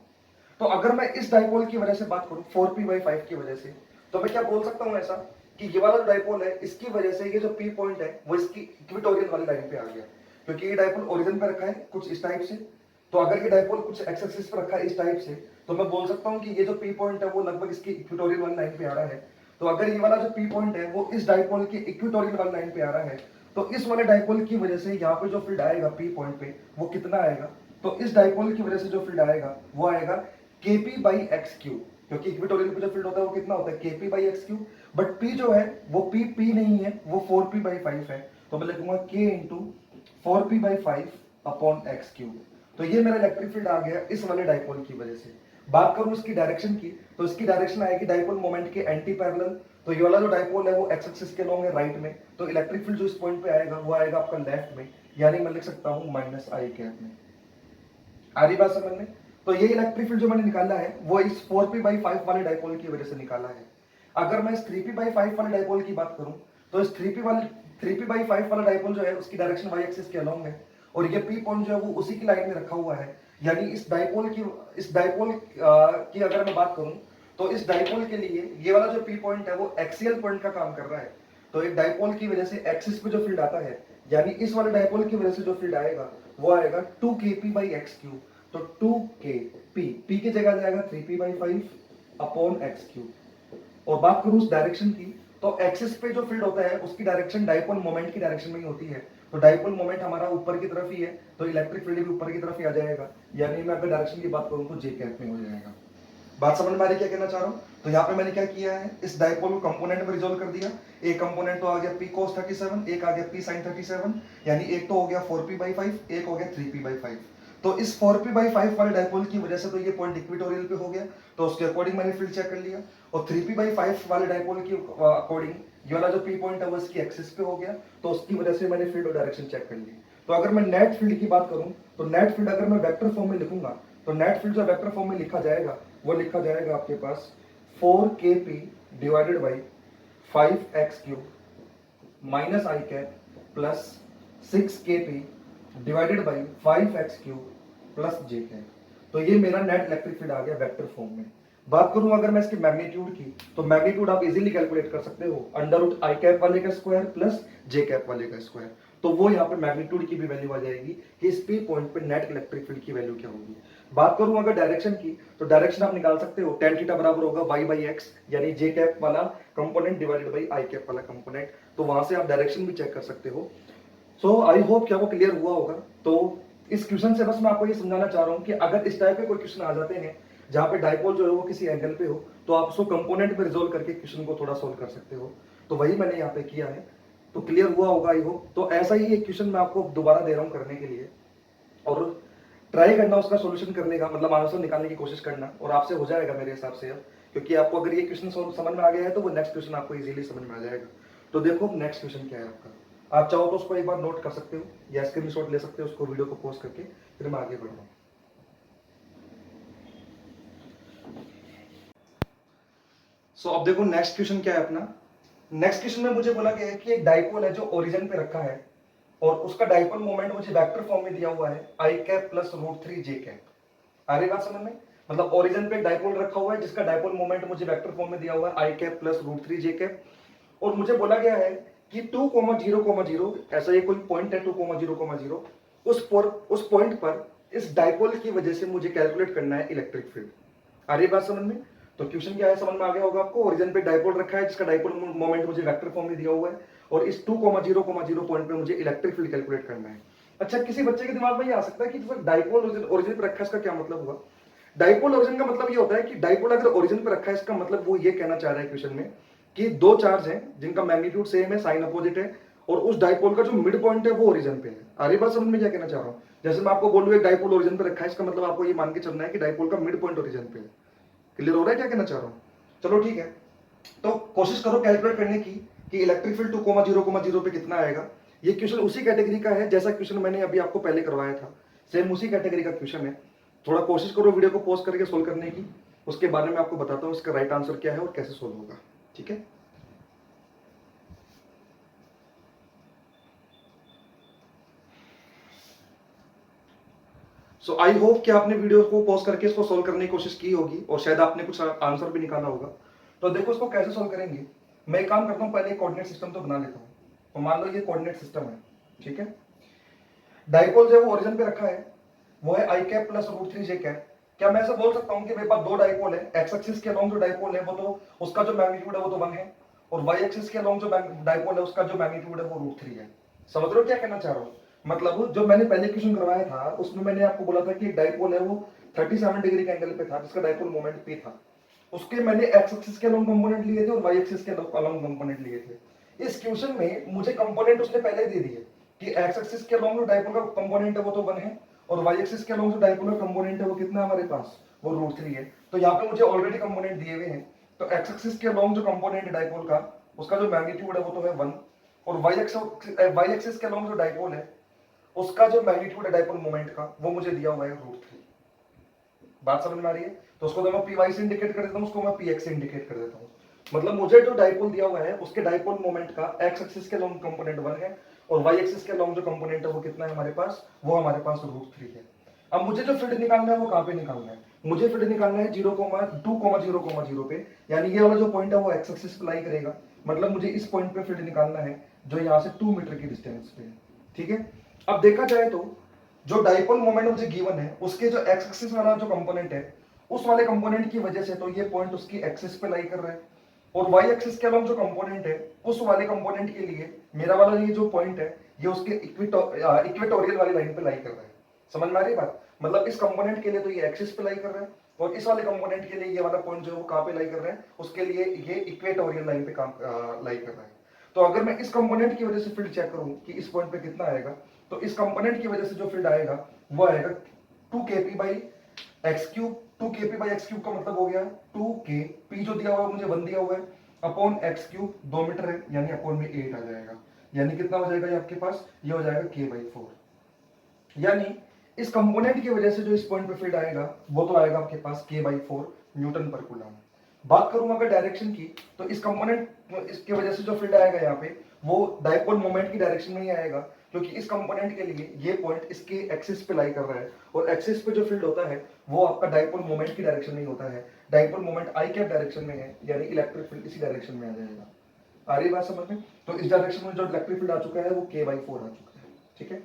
तो अगर मैं इस डाइपोल की वजह से बात करूं 4P/5 की वजह से, तो मैं क्या बोल सकता हूं ऐसा कि ये वाला डाइपोल है इसकी वजह से ये जो P पॉइंट है वो इसकी इक्वेटोरियल वाली लाइन पे आ गया, क्योंकि ये डाइपोल ओरिजिन पे रखा है कुछ इस टाइप से। तो अगर ये डाइपोल कुछ एक्स एक्सिस पे रखा है इस टाइप से, तो मैं बोल सकता हूं कि ये जो P पॉइंट है वो लगभग इसकी इक्वेटोरियल वाली लाइन पे आ रहा है। तो अगर ये वाला जो P पॉइंट है वो इस डाइपोल की इक्वेटोरियल वाली लाइन पे आ रहा है, तो इस वाले डाइपोल की वजह से यहाँ पे जो फील्ड आएगा P पॉइंट पे वो कितना आएगा? तो इस डाइपोल की वजह से जो फील्ड आएगा वो आएगा Kp/x3, क्योंकि इक्वेटोरियल पे जो फील्ड होता है वो कितना होता है Kp/x3, बट P जो है वो P नहीं है, वो 4P/5 है। तो मैं लिखूंगा K into 4P/5 upon x3। तो ये मेरा इलेक्ट्रिक फील्ड आ गया इस वाले डाइपोल की वजह से। बात करूं इसकी डायरेक्शन की, तो इसकी डायरेक्शन आएगी डाइपोल मोमेंट के एंटी पैरेलल। तो ये वाला जो डाइपोल है वो एक्स एक्सिस के लॉन्ग है राइट में, तो इलेक्ट्रिक फील्ड जो इस पॉइंट पे आएगा वो आएगा आपका लेफ्ट में, यानी मैं लिख सकता हूं -i में। आ रही बात समझ में? तो ये इलेक्ट्रिक फील्ड जो मैंने निकाला है वो इस 4P/5 वाले डाइपोल की वजह से निकाला है। अगर मैं इस 3P/5 वाले डाइपोल की बात करूं, तो इस 3P/5 वाला डाइपोल जो है उसकी डायरेक्शन वाई एक्सिस के अलोंग है, और ये P पॉइंट जो है वो उसी की लाइन में रखा हुआ है। यानी इस डाइपोल की अगर मैं बात करूं, तो इस डाइपोल के लिए ये वाला जो P पॉइंट है वो एक्सियल पॉइंट का काम कर रहा है। तो एक डाइपोल की वजह से एक्सिस पे जो फील्ड आता है, यानी इस वाले डाइपोल की वजह से जो फील्ड आएगा वो आएगा 2Kp/x3। तो 2Kp, P की जगह जाएगा 3P/5 अपॉन x3। और बात करूं उस डायरेक्शन की, तो एक्सिस पे जो फील्ड होता है उसकी डायरेक्शन डाइपोल मोमेंट की डायरेक्शन में ही होती है। तो डाइपोल मोमेंट हमारा ऊपर की तरफ ही है, तो इलेक्ट्रिक फील्ड भी ऊपर की तरफ ही आ जाएगा, यानी मैं अगर डायरेक्शन की बात करूं तो जे कैप में हो जाएगा। बात समझ में आ रही क्या कहना चाह रहा हूं? तो यहाँ पे मैंने क्या किया है, इस डाइपोल को कंपोनेंट में रिजोल्व कर दिया। एक कंपोनेंट तो आ गया P cos 37, एक आ गया P sin 37, यानी एक तो हो गया 4P/5, एक हो गया 3P/5। तो इस 4P/5 वाले डाइपोल की वजह से तो ये पॉइंट इक्वेटोरियल पे हो गया, तो उसके अकॉर्डिंग मैंने फील्ड चेक कर लिया। और 3P/5 वाले डाइपोल की अकॉर्डिंग ये वाला जो P पॉइंट है वो इसकी एक्सिस पे हो गया, तो उसकी वजह से मैंने फील्ड और डायरेक्शन चेक कर ली। तो अगर मैं नेट फील्ड की बात करूं, तो नेट फील्ड अगर मैं वेक्टर फॉर्म में लिखूंगा, तो नेट फील्ड जो वेक्टर फॉर्म में लिखा जाएगा वो लिखा जाएगा आपके पास 4Kp divided by 5x³ minus i cap plus 6Kp divided by 5x³ plus j cap. तो ये मेरा नेट इलेक्ट्रिक फील्ड आ गया वेक्टर फॉर्म में। बात करूं अगर मैं इसकी मैग्नीट्यूड की, तो मैग्नीट्यूड आप इजीली कैलकुलेट कर सकते हो, अंडर रूट आई कैप वाले का स्क्वायर प्लस जे कैप वाले का स्क्वायर। तो वो यहाँ पे मैग्नीट्यूड की भी वैल्यू आ जाएगी कि इस पी पॉइंट पे नेट इलेक्ट्रिक फील्ड की वैल्यू क्या होगी। बात करूं अगर डायरेक्शन की, तो डायरेक्शन आप निकाल सकते हो, टेन थीटा बराबर होगा वाई बाई एक्स, यानी जे कैप वाला component divided by I cap वाला कंपोनेंट। तो वहां से आप डायरेक्शन भी चेक कर सकते हो। सो आई होप कि आपको क्लियर हुआ होगा। तो इस क्वेश्चन से बस मैं आपको ये समझाना चाह रहा हूँ कि अगर इस टाइप के कोई क्वेश्चन आ जाते हैं जहां पे डाइपोल जो है वो किसी एंगल पे हो, तो आप उसको कंपोनेंट में रिजोल्व करके क्वेश्चन को थोड़ा सोल्व कर सकते हो। तो वही मैंने यहाँ पे किया है। तो क्लियर हुआ होगा आई होप। तो ऐसा ही एक क्वेश्चन मैं आपको दोबारा दे रहा हूँ करने के लिए, और ट्राई करना उसका सोल्यूशन करने का, मतलब आंसर निकालने की कोशिश करना, और आपसे हो जाएगा मेरे हिसाब से अब। क्योंकि आपको अगर ये क्वेश्चन समझ में आ गया है तो वो नेक्स्ट क्वेश्चन आपको इजीली समझ में आ जाएगा। तो देखो नेक्स्ट क्वेश्चन क्या है आपका। आप चाहो तो उसको एक बार नोट कर सकते हो या स्क्रीनशॉट ले सकते हो उसको, वीडियो को पॉज करके, फिर मैं आगे बढ़ रहा हूँ। सो अब देखो नेक्स्ट क्वेश्चन क्या है अपना। नेक्स्ट क्वेश्चन में मुझे बोला गया है कि एक डाइपोल है जो ओरिजिन पे रखा है, और उसका डाइपोल मोमेंट मुझे वेक्टर फॉर्म में दिया हुआ है आई कैप प्लस रूट थ्री जे कैप। आ रही बात समझ में? मतलब ओरिजिन पे डाइपोल रखा हुआ है जिसका डाइपोल मोमेंट मुझे वेक्टर फॉर्म में दिया हुआ है आई कैप प्लस रूट थ्री जे कैप, और मुझे बोला गया है कि 2,0,0 ऐसा ये कोई पॉइंट है 2,0,0, उस पॉइंट पर इस डाइपोल की वजह से मुझे कैलकुलेट करना है इलेक्ट्रिक फील्ड। आ रही बात समझ में? तो क्वेश्चन क्या है समझ में आ गया होगा आपको। ओरिजिन पे डाइपोल रखा है जिसका डाइपोल मोमेंट मुझे वेक्टर फॉर्म में दिया हुआ है, और इस 2,0,0 पॉइंट पे मुझे इलेक्ट्रिक फील्ड कैलकुलेट करना है। अच्छा, किसी बच्चे के दिमाग में ये आ सकता है कि डाइपोल ओरिजिन पे रखा है, इसका क्या मतलब हुआ? डाइपोल ओरिजिन का मतलब ये होता है कि डाइपोल अगर ओरिजिन पे रखा है, इसका मतलब वो ये कहना चाह रहा है क्वेश्चन में कि दो चार्ज हैं जिनका मैग्नीट्यूड सेम है, साइन अपोजिट है, और उस डाइपोल का जो मिड पॉइंट है वो ओरिजिन पे है। आ रही बात समझ में क्या कहना चाह रहा हूँ? जैसे मैं आपको बोलूँ एक डाइपोल ओरिजिन पे रखा है, इसका मतलब आपको ये मान के चलना है कि डाइपोल का मिड पॉइंट ओरिजिन पे है। क्लियर हो रहा है क्या कहना चाह रहा हूँ? चलो ठीक है, तो कोशिश करो कैलकुलेट करने की कि इलेक्ट्रिक फील्ड 2,0,0 पे कितना आएगा। ये क्वेश्चन उसी कैटेगरी का है जैसा क्वेश्चन मैंने अभी आपको पहले करवाया था, सेम उसी कैटेगरी का क्वेश्चन है। थोड़ा कोशिश करो वीडियो को पॉज करके सोल्व करने की, उसके बारे में आपको बताता हूँ इसका राइट आंसर क्या है और कैसे सोल्व होगा। ठीक है, सो आई होप कि आपने वीडियो को पॉज करके इसको सोल्व करने की कोशिश की होगी और शायद आपने कुछ आंसर भी निकाला होगा। तो देखो इसको कैसे सोल्व करेंगे। मैं एक काम करता हूँ, पहले कोऑर्डिनेट सिस्टम तो बना लेता हूँ। तो मान लो ये कोऑर्डिनेट सिस्टम है, ठीक है। डाइपोल जो है वो ओरिजिन पे रखा है, वो है आई कैप प्लस रूट थ्री जे कैप। क्या मैं ऐसा बोल सकता हूँ कि मेरे पास दो डाइपोल है, एक्स एक्सिस के अलोंग जो डाइपोल है वो तो उसका जो मैग्नीट्यूड है वो तो 1 है, और वाई एक्सिस के अलोंग जो डाइपोल है उसका जो मैग्नीट्यूड है वो रूट थ्री है। समझ रहे हो क्या कहना चाह रहा हूँ? मतलब जो मैंने पहले क्वेश्चन करवाया था उसमें मैंने आपको बोला था कि एक डाइपोल है वो 37 डिग्री के एंगल पे था जिसका डाइपोल मोमेंट पी था। उसके मैंने एक्स एक्सिस के अलोंग कंपोनेंट लिए थे और वाई एक्सिस के अलोंग कंपोनेंट लिए थे। इस क्वेश्चन में मुझे कंपोनेंट उसने पहले ही दे दिए कि एक्स एक्सिस के अलोंग जो डाइपोल का कंपोनेंट है वो तो 1 है, और वाई एक्सिस के अलोंग जो डाइपोल का कंपोनेंट है वो कितना है हमारे पास, वो रूट थ्री है। तो यहाँ पे मुझे ऑलरेडी कंपोनेंट दिए हुए हैं। तो एक्स एक्सिस के अलोंग जो कंपोनेंट है डाइपोल का, उसका जो मैग्नीट्यूड है वो तो है 1, और वाई एक्सिस के अलोंग जो डाइपोल है उसका जो मैग्नीट्यूड है डाइपोल मोमेंट का वो मुझे दिया हुआ है रूट थ्री। बात समझ में आ रही है? तो उसको तो मैं पी वाई से इंडिकेट कर देता हूँ, उसको मैं पी एक्स से इंडिकेट कर देता हूँ। मतलब मुझे जो डाइपोल दिया हुआ है उसके डाइपोल मोमेंट का एक्स एक्सिस के लॉन्ग कंपोनेंट 1 है, और वाई एक्सिस के लॉन्ग जो कंपोनेंट है वो कितना है हमारे पास, वो हमारे पास रूट थ्री है। अब मुझे जो फील्ड निकालना है वो कहाँ पे निकालना है? मुझे फील्ड निकालना है 2,0,0 पे, यानी ये वाला जो पॉइंट है वो एक्स एक्सिस पे लाई करेगा। मतलब मुझे इस पॉइंट पे फील्ड निकालना है जो यहाँ से 2 मीटर की डिस्टेंस पे है। ठीक है, अब देखा जाए तो जो डाइपोल मोमेंट मुझे गिवन है उसके जो एक्स एक्सिस वाला जो कंपोनेंट है उस वाले कंपोनेंट की वजह से तो ये पॉइंट उसकी एक्सिस पे लाई कर रहा है, और वाई एक्सिस के अलोंग जो कंपोनेंट है उस वाले कंपोनेंट के लिए मेरा वाला ये जो पॉइंट है ये उसके इक्वेटोरियल वाली लाइन पे लाई कर रहा है। समझ में आ रही है बात? मतलब इस कंपोनेंट के लिए तो ये एक्सिस पे लाई कर रहा है, और इस वाले कंपोनेंट के लिए ये वाला पॉइंट जो है वो कहाँ पे लाई कर रहा है, उसके लिए ये इक्वेटोरियल लाइन पे काम लाई कर रहा है। तो अगर मैं इस कंपोनेंट की वजह से फील्ड चेक करूं कि इस पॉइंट पे कितना आएगा, तो इस कंपोनेंट की वजह से जो फील्ड आएगा वो आएगा 2kp by x cube. 2kp by x cube का मतलब हो गया 2k, p जो दिया हुआ है मुझे 1 दिया हुआ है, अपॉन एक्स क्यूब 2 मीटर है, यानी अपॉन में 8 आ जाएगा। यानी कितना हो जाएगा ये आपके पास, ये हो जाएगा k बाई 4। यानी इस कंपोनेंट की वजह से जो इस पॉइंट पे फील्ड आएगा वो तो आएगा आपके पास k बाई 4 न्यूटन पर कूलम। बात करूं अगर डायरेक्शन की, तो इस कंपोनेंट इसकी वजह से जो फील्ड आएगा यहाँ पे वो डाइपोल मोमेंट की डायरेक्शन में ही आएगा, क्योंकि इस कंपोनेंट के लिए ये पॉइंट इसके एक्सिस पे लाई कर रहा है, और एक्सिस पे जो फील्ड होता है वो आपका डाइपोल मोमेंट की डायरेक्शन में ही होता है। Dipole moment I cap direction में है, यानी इलेक्ट्रिक फील्ड इसी डायरेक्शन में आ जाएगा। आ रही बात समझ में? तो इस डायरेक्शन में जो इलेक्ट्रिक फील्ड आ चुका है वो k/4 आ चुका है। ठीक है,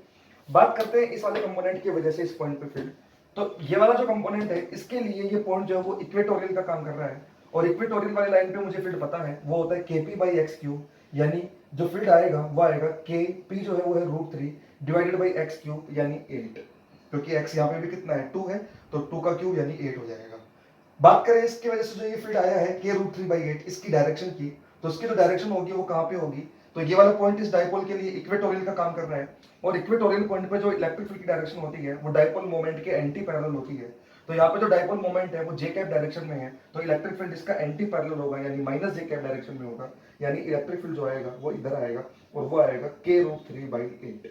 बात करते हैं इस वाले कंपोनेंट की वजह से इस पॉइंट पे फील्ड। तो ये वाला जो कंपोनेंट है इसके लिए ये पॉइंट जो है वो इक्वेटोरियल का काम कर रहा है, और इक्वेटोरियल वाली लाइन पे मुझे फील्ड पता है वो होता है kp/x3, यानी जो फील्ड आएगा वो आएगा kp जो है वो है √3 डिवाइडेड बाई x3 यानी 8, क्योंकि x यहाँ पे भी कितना है 2 है, तो 2 का क्यूब यानी 8 हो जाएगा। बात करें इसकी वजह से जो ये फील्ड आया है k√3/8 इसकी डायरेक्शन की, तो इसकी जो डायरेक्शन होगी वो कहाँ पे होगी, तो ये वाला पॉइंट इस डाइपोल के लिए इक्वेटोरियल का काम कर रहा है, और इक्वेटोरियल पॉइंट पे जो इलेक्ट्रिक फील्ड की डायरेक्शन होती है वो डाइपोल मोमेंट के एंटी पैरेलल होती है। तो यहाँ पे जो डाइपोल मोमेंट है वो जे कैप डायरेक्शन में है, तो इलेक्ट्रिक फील्ड इसका एंटी पैरेलल होगा, यानी माइनस जे कैप डायरेक्शन में होगा, यानी इलेक्ट्रिक फील्ड जो आएगा वो इधर आएगा, और वो आएगा k√3/8।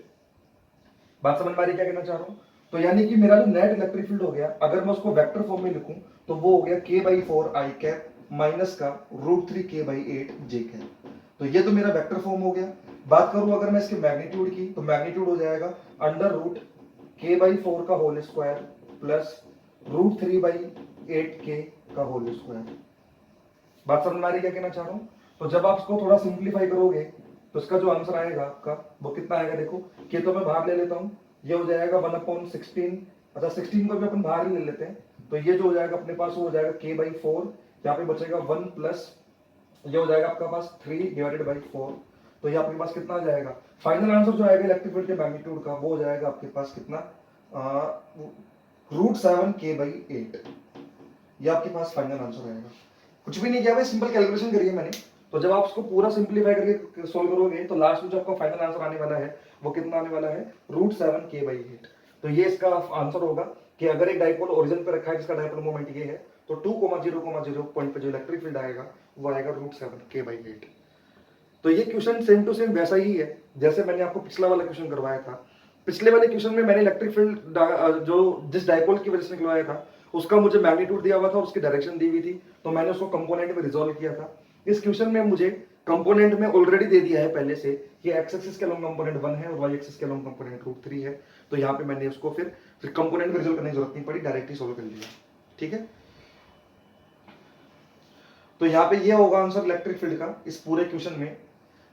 बात समझ में आ रही क्या कहना चाह रहा हूँ? तो यानी कि मेरा जो नेट इलेक्ट्रिक फील्ड हो गया, अगर मैं उसको वेक्टर फॉर्म में लिखूं तो वो हो गया k/4 आई कैप माइनस का √3 k/8 जे कैप। तो ये तो मेरा वेक्टर फॉर्म हो गया। बात करूं अगर मैं इसके मैग्नीट्यूड की, तो मैग्नीट्यूड हो जाएगा √k/4 का होल स्क्वायर प्लस √3/8k का होल स्क्वायर। बात समझ में आ रही क्या कहना चाह रहा हूं? तो जब आप इसको थोड़ा सिंप्लीफाई करोगे तो इसका जो आंसर आएगा आपका वो कितना आएगा, देखो के तो मैं बाहर ले लेता हूं, ये हो जाएगा 1/16। अच्छा 16 को भी अपन बाहर ही ले लेते हैं, तो ये जो हो जाएगा अपने पास वो हो जाएगा k/4, यहाँ पे बचेगा 1 प्लस ये हो जाएगा आपका पास 3 डिवाइडेड बाई 4, तो ये आपके पास कितना आ जाएगा, फाइनल आंसर जो आएगा इलेक्ट्रिक फील्ड के मैग्नीट्यूड का वो हो जाएगा आपके पास कितना, √7 k/8। ये आपके पास फाइनल आंसर आएगा। कुछ भी नहीं किया भाई, सिंपल कैलकुलेशन करी है मैंने। तो जब आप उसको पूरा सिंप्लीफाई करके सोल्व करोगे तो लास्ट में जो आपका फाइनल आंसर आने वाला है वो कितना आने वाला है, √7 k/8। तो ये इसका आंसर होगा कि अगर एक डाइपोल ओरिजिन पे रखा है जिसका डाइपोल मोमेंट ये है, तो 2,0,0 पॉइंट पे जो इलेक्ट्रिक फील्ड आएगा वो आएगा √7 k/8। तो ये क्वेश्चन सेम टू सेम वैसा ही है जैसे मैंने आपको पिछला वाला क्वेश्चन करवाया था। पिछले वाले क्वेश्चन में मैंने इलेक्ट्रिक फील्ड जो जिस डाइपोल की वजह से निकलवाया था उसका मुझे मैग्नीट्यूड दिया हुआ था और उसकी डायरेक्शन दी हुई थी, तो मैंने उसको कंपोनेंट में रिजॉल्व किया था। इस क्वेश्चन में मुझे कंपोनेंट में ऑलरेडी दे दिया है पहले से कि एक्स एक्सिस के लॉन्ग कंपोनेंट 1 है और वाई एक्सिस के लॉन्ग कंपोनेंट √3 है, तो यहाँ पे मैंने उसको फिर कंपोनेंट में रिजॉल्व करने की जरूरत नहीं पड़ी, डायरेक्टली सोल्व कर लिया। ठीक है, तो यहाँ पे ये होगा आंसर इलेक्ट्रिक फील्ड का इस पूरे क्वेश्चन में।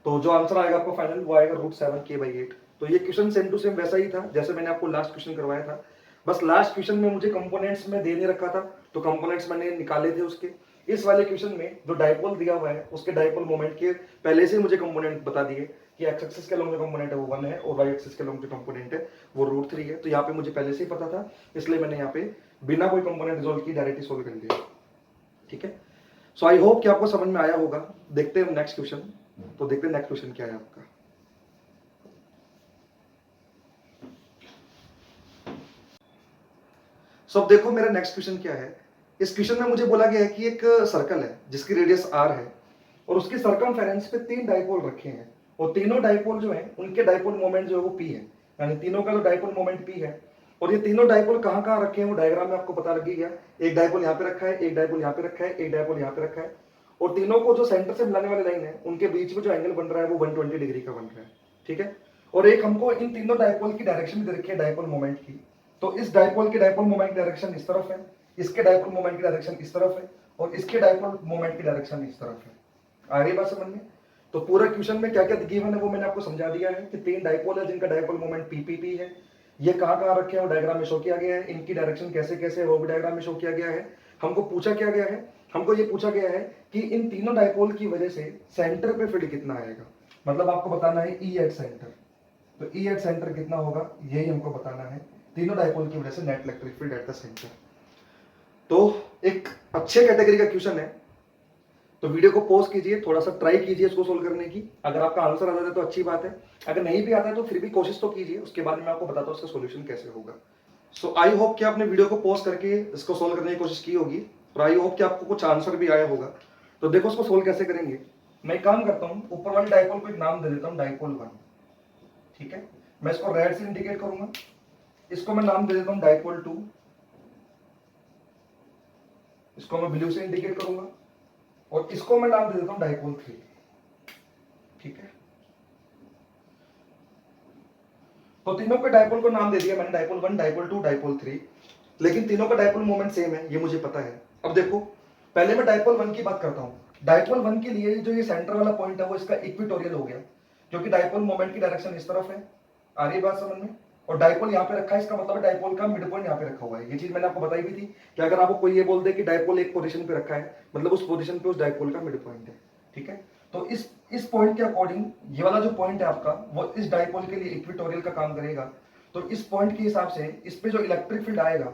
तो जो आंसर आएगा आपको फाइनल वो आएगा √7 k/8। तो ये क्वेश्चन सेम टू सेम वैसा ही था जैसे मैंने आपको लास्ट क्वेश्चन करवाया था, बस लास्ट क्वेश्चन में मुझे कंपोनेंट्स में दे नहीं रखा था, तो कंपोनेंट्स मैंने निकाले थे उसके। इस वाले क्वेश्चन में जो डाइपोल दिया हुआ है उसके डाइपोल मोमेंट के पहले से मुझे कंपोनेंट बता दिए कि एक्स एक्सिस के लॉन्ग जो कंपोनेंट है वो 1 है और वाई एक्सिस के लॉन्ग जो कंपोनेंट है वो √3 है। तो यहाँ पे मुझे पहले से ही पता था, इसलिए मैंने यहाँ पे बिना कोई कंपोनेंट रिजोल्व की डायरेक्टली सोल्व कर दिया। ठीक है, सो आई होप कि आपको समझ में आया होगा। देखते हैं नेक्स्ट क्वेश्चन। तो देखते हैं नेक्स्ट क्वेश्चन क्या है आपका। सो अब देखो मेरा नेक्स्ट क्वेश्चन क्या है। इस क्वेश्चन में मुझे बोला गया है कि एक सर्कल है जिसकी रेडियस r है और उसके सर्कमफेरेंस पे 3 डाइपोल रखे हैं, और तीनों डाइपोल जो हैं उनके डाइपोल मोमेंट जो है वो p है, यानी तीनों का जो डाइपोल मोमेंट p है। और ये तीनों डाइपोल कहाँ कहाँ रखे हैं वो डायग्राम में आपको पता लग गया। एक डाइपोल यहाँ पे रखा है, एक डाइपोल यहाँ पे रखा है, एक डाइपोल यहाँ पे रखा है, और तीनों को जो सेंटर से मिलाने वाली लाइन है उनके बीच में जो एंगल बन रहा है वो 120 डिग्री का बन रहा है। ठीक है, और एक हमको इन तीनों डाइपोल की डायरेक्शन भी दे रखी है डाइपोल मोमेंट की। तो इस डाइपोल के डाइपोल मोमेंट की डायरेक्शन इस तरफ है, इसके डाइपोल मोमेंट की डायरेक्शन इस तरफ है, और इसके डाइपोल मोमेंट की डायरेक्शन इस तरफ है। आ रही बात समझ में? तो पूरा क्वेश्चन में क्या क्या गिवन है वो मैंने आपको समझा दिया है कि 3 डाइपोल है जिनका डाइपोल मोमेंट पीपीपी है। ये कहाँ कहाँ रखे हैं वो डायग्राम में शो किया गया है, इनकी डायरेक्शन कैसे कैसे है वो भी डायग्राम में शो किया गया है। हमको पूछा क्या गया है, हमको ये पूछा गया है कि इन तीनों डाइपोल की वजह से सेंटर पे फील्ड कितना आएगा, मतलब आपको बताना है ई एट सेंटर। तो ई एट सेंटर कितना होगा यही हमको बताना है, तीनों डाइपोल की वजह से net electric field at the centre. तो एक अच्छे कैटेगरी का क्वेश्चन है, तो वीडियो को पॉज कीजिए, थोड़ा सा ट्राई कीजिए इसको सोल्व करने की। अगर आपका आंसर आ जाता है तो अच्छी बात है, अगर नहीं भी आता है तो फिर भी कोशिश तो कीजिए, उसके बाद मैं आपको बताता हूँ इसका सोल्यूशन कैसे होगा। सो आई होप कि आपने वीडियो को पॉज करके इसको सोल्व करने की कोशिश की होगी, और आई होप कि आपको कुछ आंसर भी आया होगा। तो देखो इसको सोल्व कैसे करेंगे। मैं एक काम करता हूँ, ऊपर वाले डाइपोल को एक नाम दे देता हूँ डाइपोल 1। ठीक है, मैं इसको रेड से इंडिकेट करूंगा, इसको मैं नाम दे देता हूँ डाइपोल 2, इसको मैं ब्लू से इंडिकेट करूंगा, और इसको मैं नाम दे देता हूं डाइपोल 3। ठीक है, तो तीनों के डायपोल को नाम दे दिया मैंने, डायपोल 1, डायपोल 2, डायपोल 3, लेकिन तीनों का डायपोल मोमेंट सेम है, ये मुझे पता है। अब देखो, पहले मैं डायपोल 1 की बात करता हूँ। डायपोल 1 के लिए जो ये सेंटर वाला पॉइंट है वो इसका इक्विटोरियल हो गया, क्योंकि डायपोल मोमेंट की डायरेक्शन इस तरफ है। आ रही बात समझ में? और डायपोल यहाँ पे रखा है, इसका मतलब डायपोल का मिड पॉइंट यहाँ पे रखा हुआ है। ये चीज मैंने आपको बताई भी थी कि अगर आपको कोई ये बोल दे कि डायपोल एक पोजीशन पे रखा है, मतलब उस पोजीशन पे उस डायपोल का मिड पॉइंट है। ठीक है, तो इस पॉइंट के अकॉर्डिंग ये वाला जो पॉइंट है आपका, वो इस डायपोल के लिए इक्विटोरियल का काम करेगा। तो इस पॉइंट के हिसाब से इस पे जो इलेक्ट्रिक फील्ड आएगा,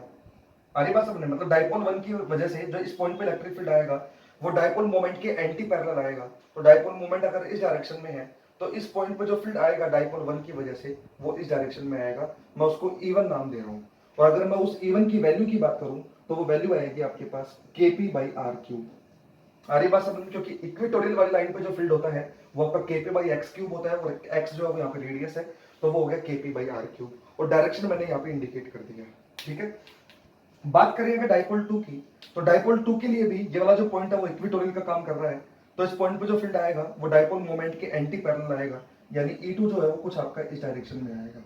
आगे बात समझने, मतलब डायपोल 1 की वजह से जो इस पॉइंट पे इलेक्ट्रिक फील्ड आएगा वो डायपोल मोमेंट के एंटी पैरेलल आएगा। तो डायपोल मोमेंट अगर इस डायरेक्शन में है तो इस पॉइंट पे जो फील्ड आएगा डायपोल 1 की वजह से वो इस डायरेक्शन में आएगा। मैं उसको E1 नाम दे रहा हूँ। और अगर मैं उस E1 की वैल्यू की बात करूँ तो वो वैल्यू आएगी आपके पास KP/R3। आ रही बात समझ में? क्योंकि इक्वेटोरियल वाली लाइन पे जो फील्ड होता है वो आपका KP/x³ होता है, और x जो है वो यहाँ पे रेडियस है, तो वो हो गया KP/R3। और डायरेक्शन मैंने यहाँ पे इंडिकेट कर दिया। ठीक है, बात करें अगर डायपोल 2 की, तो डायपोल 2 के लिए भी ये वाला जो पॉइंट है वो इक्विटोरियल का काम कर रहा है। तो इस पॉइंट पे जो फील्ड आएगा वो डायपोल मोमेंट के एंटी पैरेलल आएगा, यानी E2 जो है वो कुछ आपका इस डायरेक्शन में आएगा।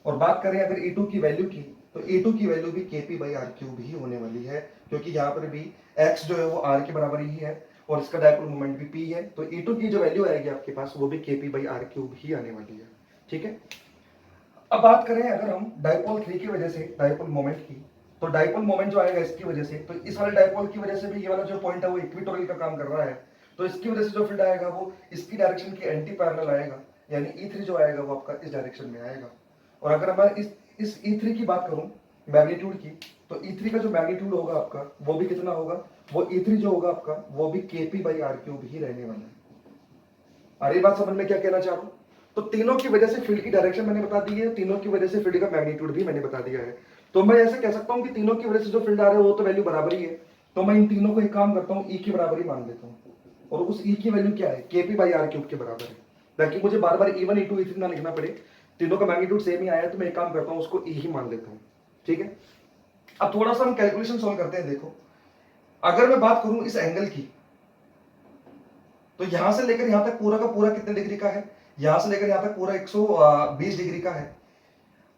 और बात करें अगर E2 की वैल्यू की, तो E2 की वैल्यू भी KP/R³ ही होने वाली है, क्योंकि यहाँ पर भी x जो है वो r के बराबर ही है और इसका डायपोल मोमेंट भी p है। तो E2 की जो वैल्यू आएगी आपके पास वो भी KP/R³ ही आने वाली है। ठीक है, अब बात करें अगर हम डायपोल 3 की वजह से डायपोल मोमेंट की, तो डायपोल मोमेंट जो आएगा इसकी वजह से, तो इस वाले डायपोल की वजह से भी ये वाला जो पॉइंट है वो इक्विटोरियल का काम कर रहा है। तो इसकी वजह से जो फील्ड आएगा वो इसकी डायरेक्शन के एंटी पैरेलल आएगा, यानी E3 जो आएगा वो आपका इस डायरेक्शन में आएगा। और अगर मैं इस E3 की बात करूं मैग्नीट्यूड की, तो E3 का जो मैग्नीट्यूड होगा आपका वो भी कितना होगा, वो E3 जो होगा आपका वो भी KP/R³ ही रहने वाला है। अरे बात समझ में क्या कहना चाह रहा हूं? तो तीनों की वजह से फील्ड की डायरेक्शन मैंने बता दी है, तीनों की वजह से फील्ड का मैग्नीट्यूड भी मैंने बता दिया है। तो मैं ऐसे कह सकता हूं कि तीनों की वजह से जो फील्ड आ रहा है वो तो वैल्यू बराबर ही है। तो मैं इन तीनों को एक काम करता हूं, E की बराबर ही मान लेता हूं, और उस E की वैल्यू क्या है, KP/R³ के बराबर है, ताकि मुझे बार बार E1 E2 E3 ना लिखना पड़े। तीनों का मैग्नीट्यूड सेम ही आया है, तो मैं एक काम करता हूं, उसको E ही मान लेता हूं। ठीक है, अब थोड़ा सा हम कैलकुलेशन सॉल्व करते हैं। देखो, अगर मैं बात करूं इस एंगल की, तो यहां से लेकर यहां तक पूरा का पूरा कितने डिग्री का है, यहां से लेकर यहां तक पूरा 120 डिग्री का है।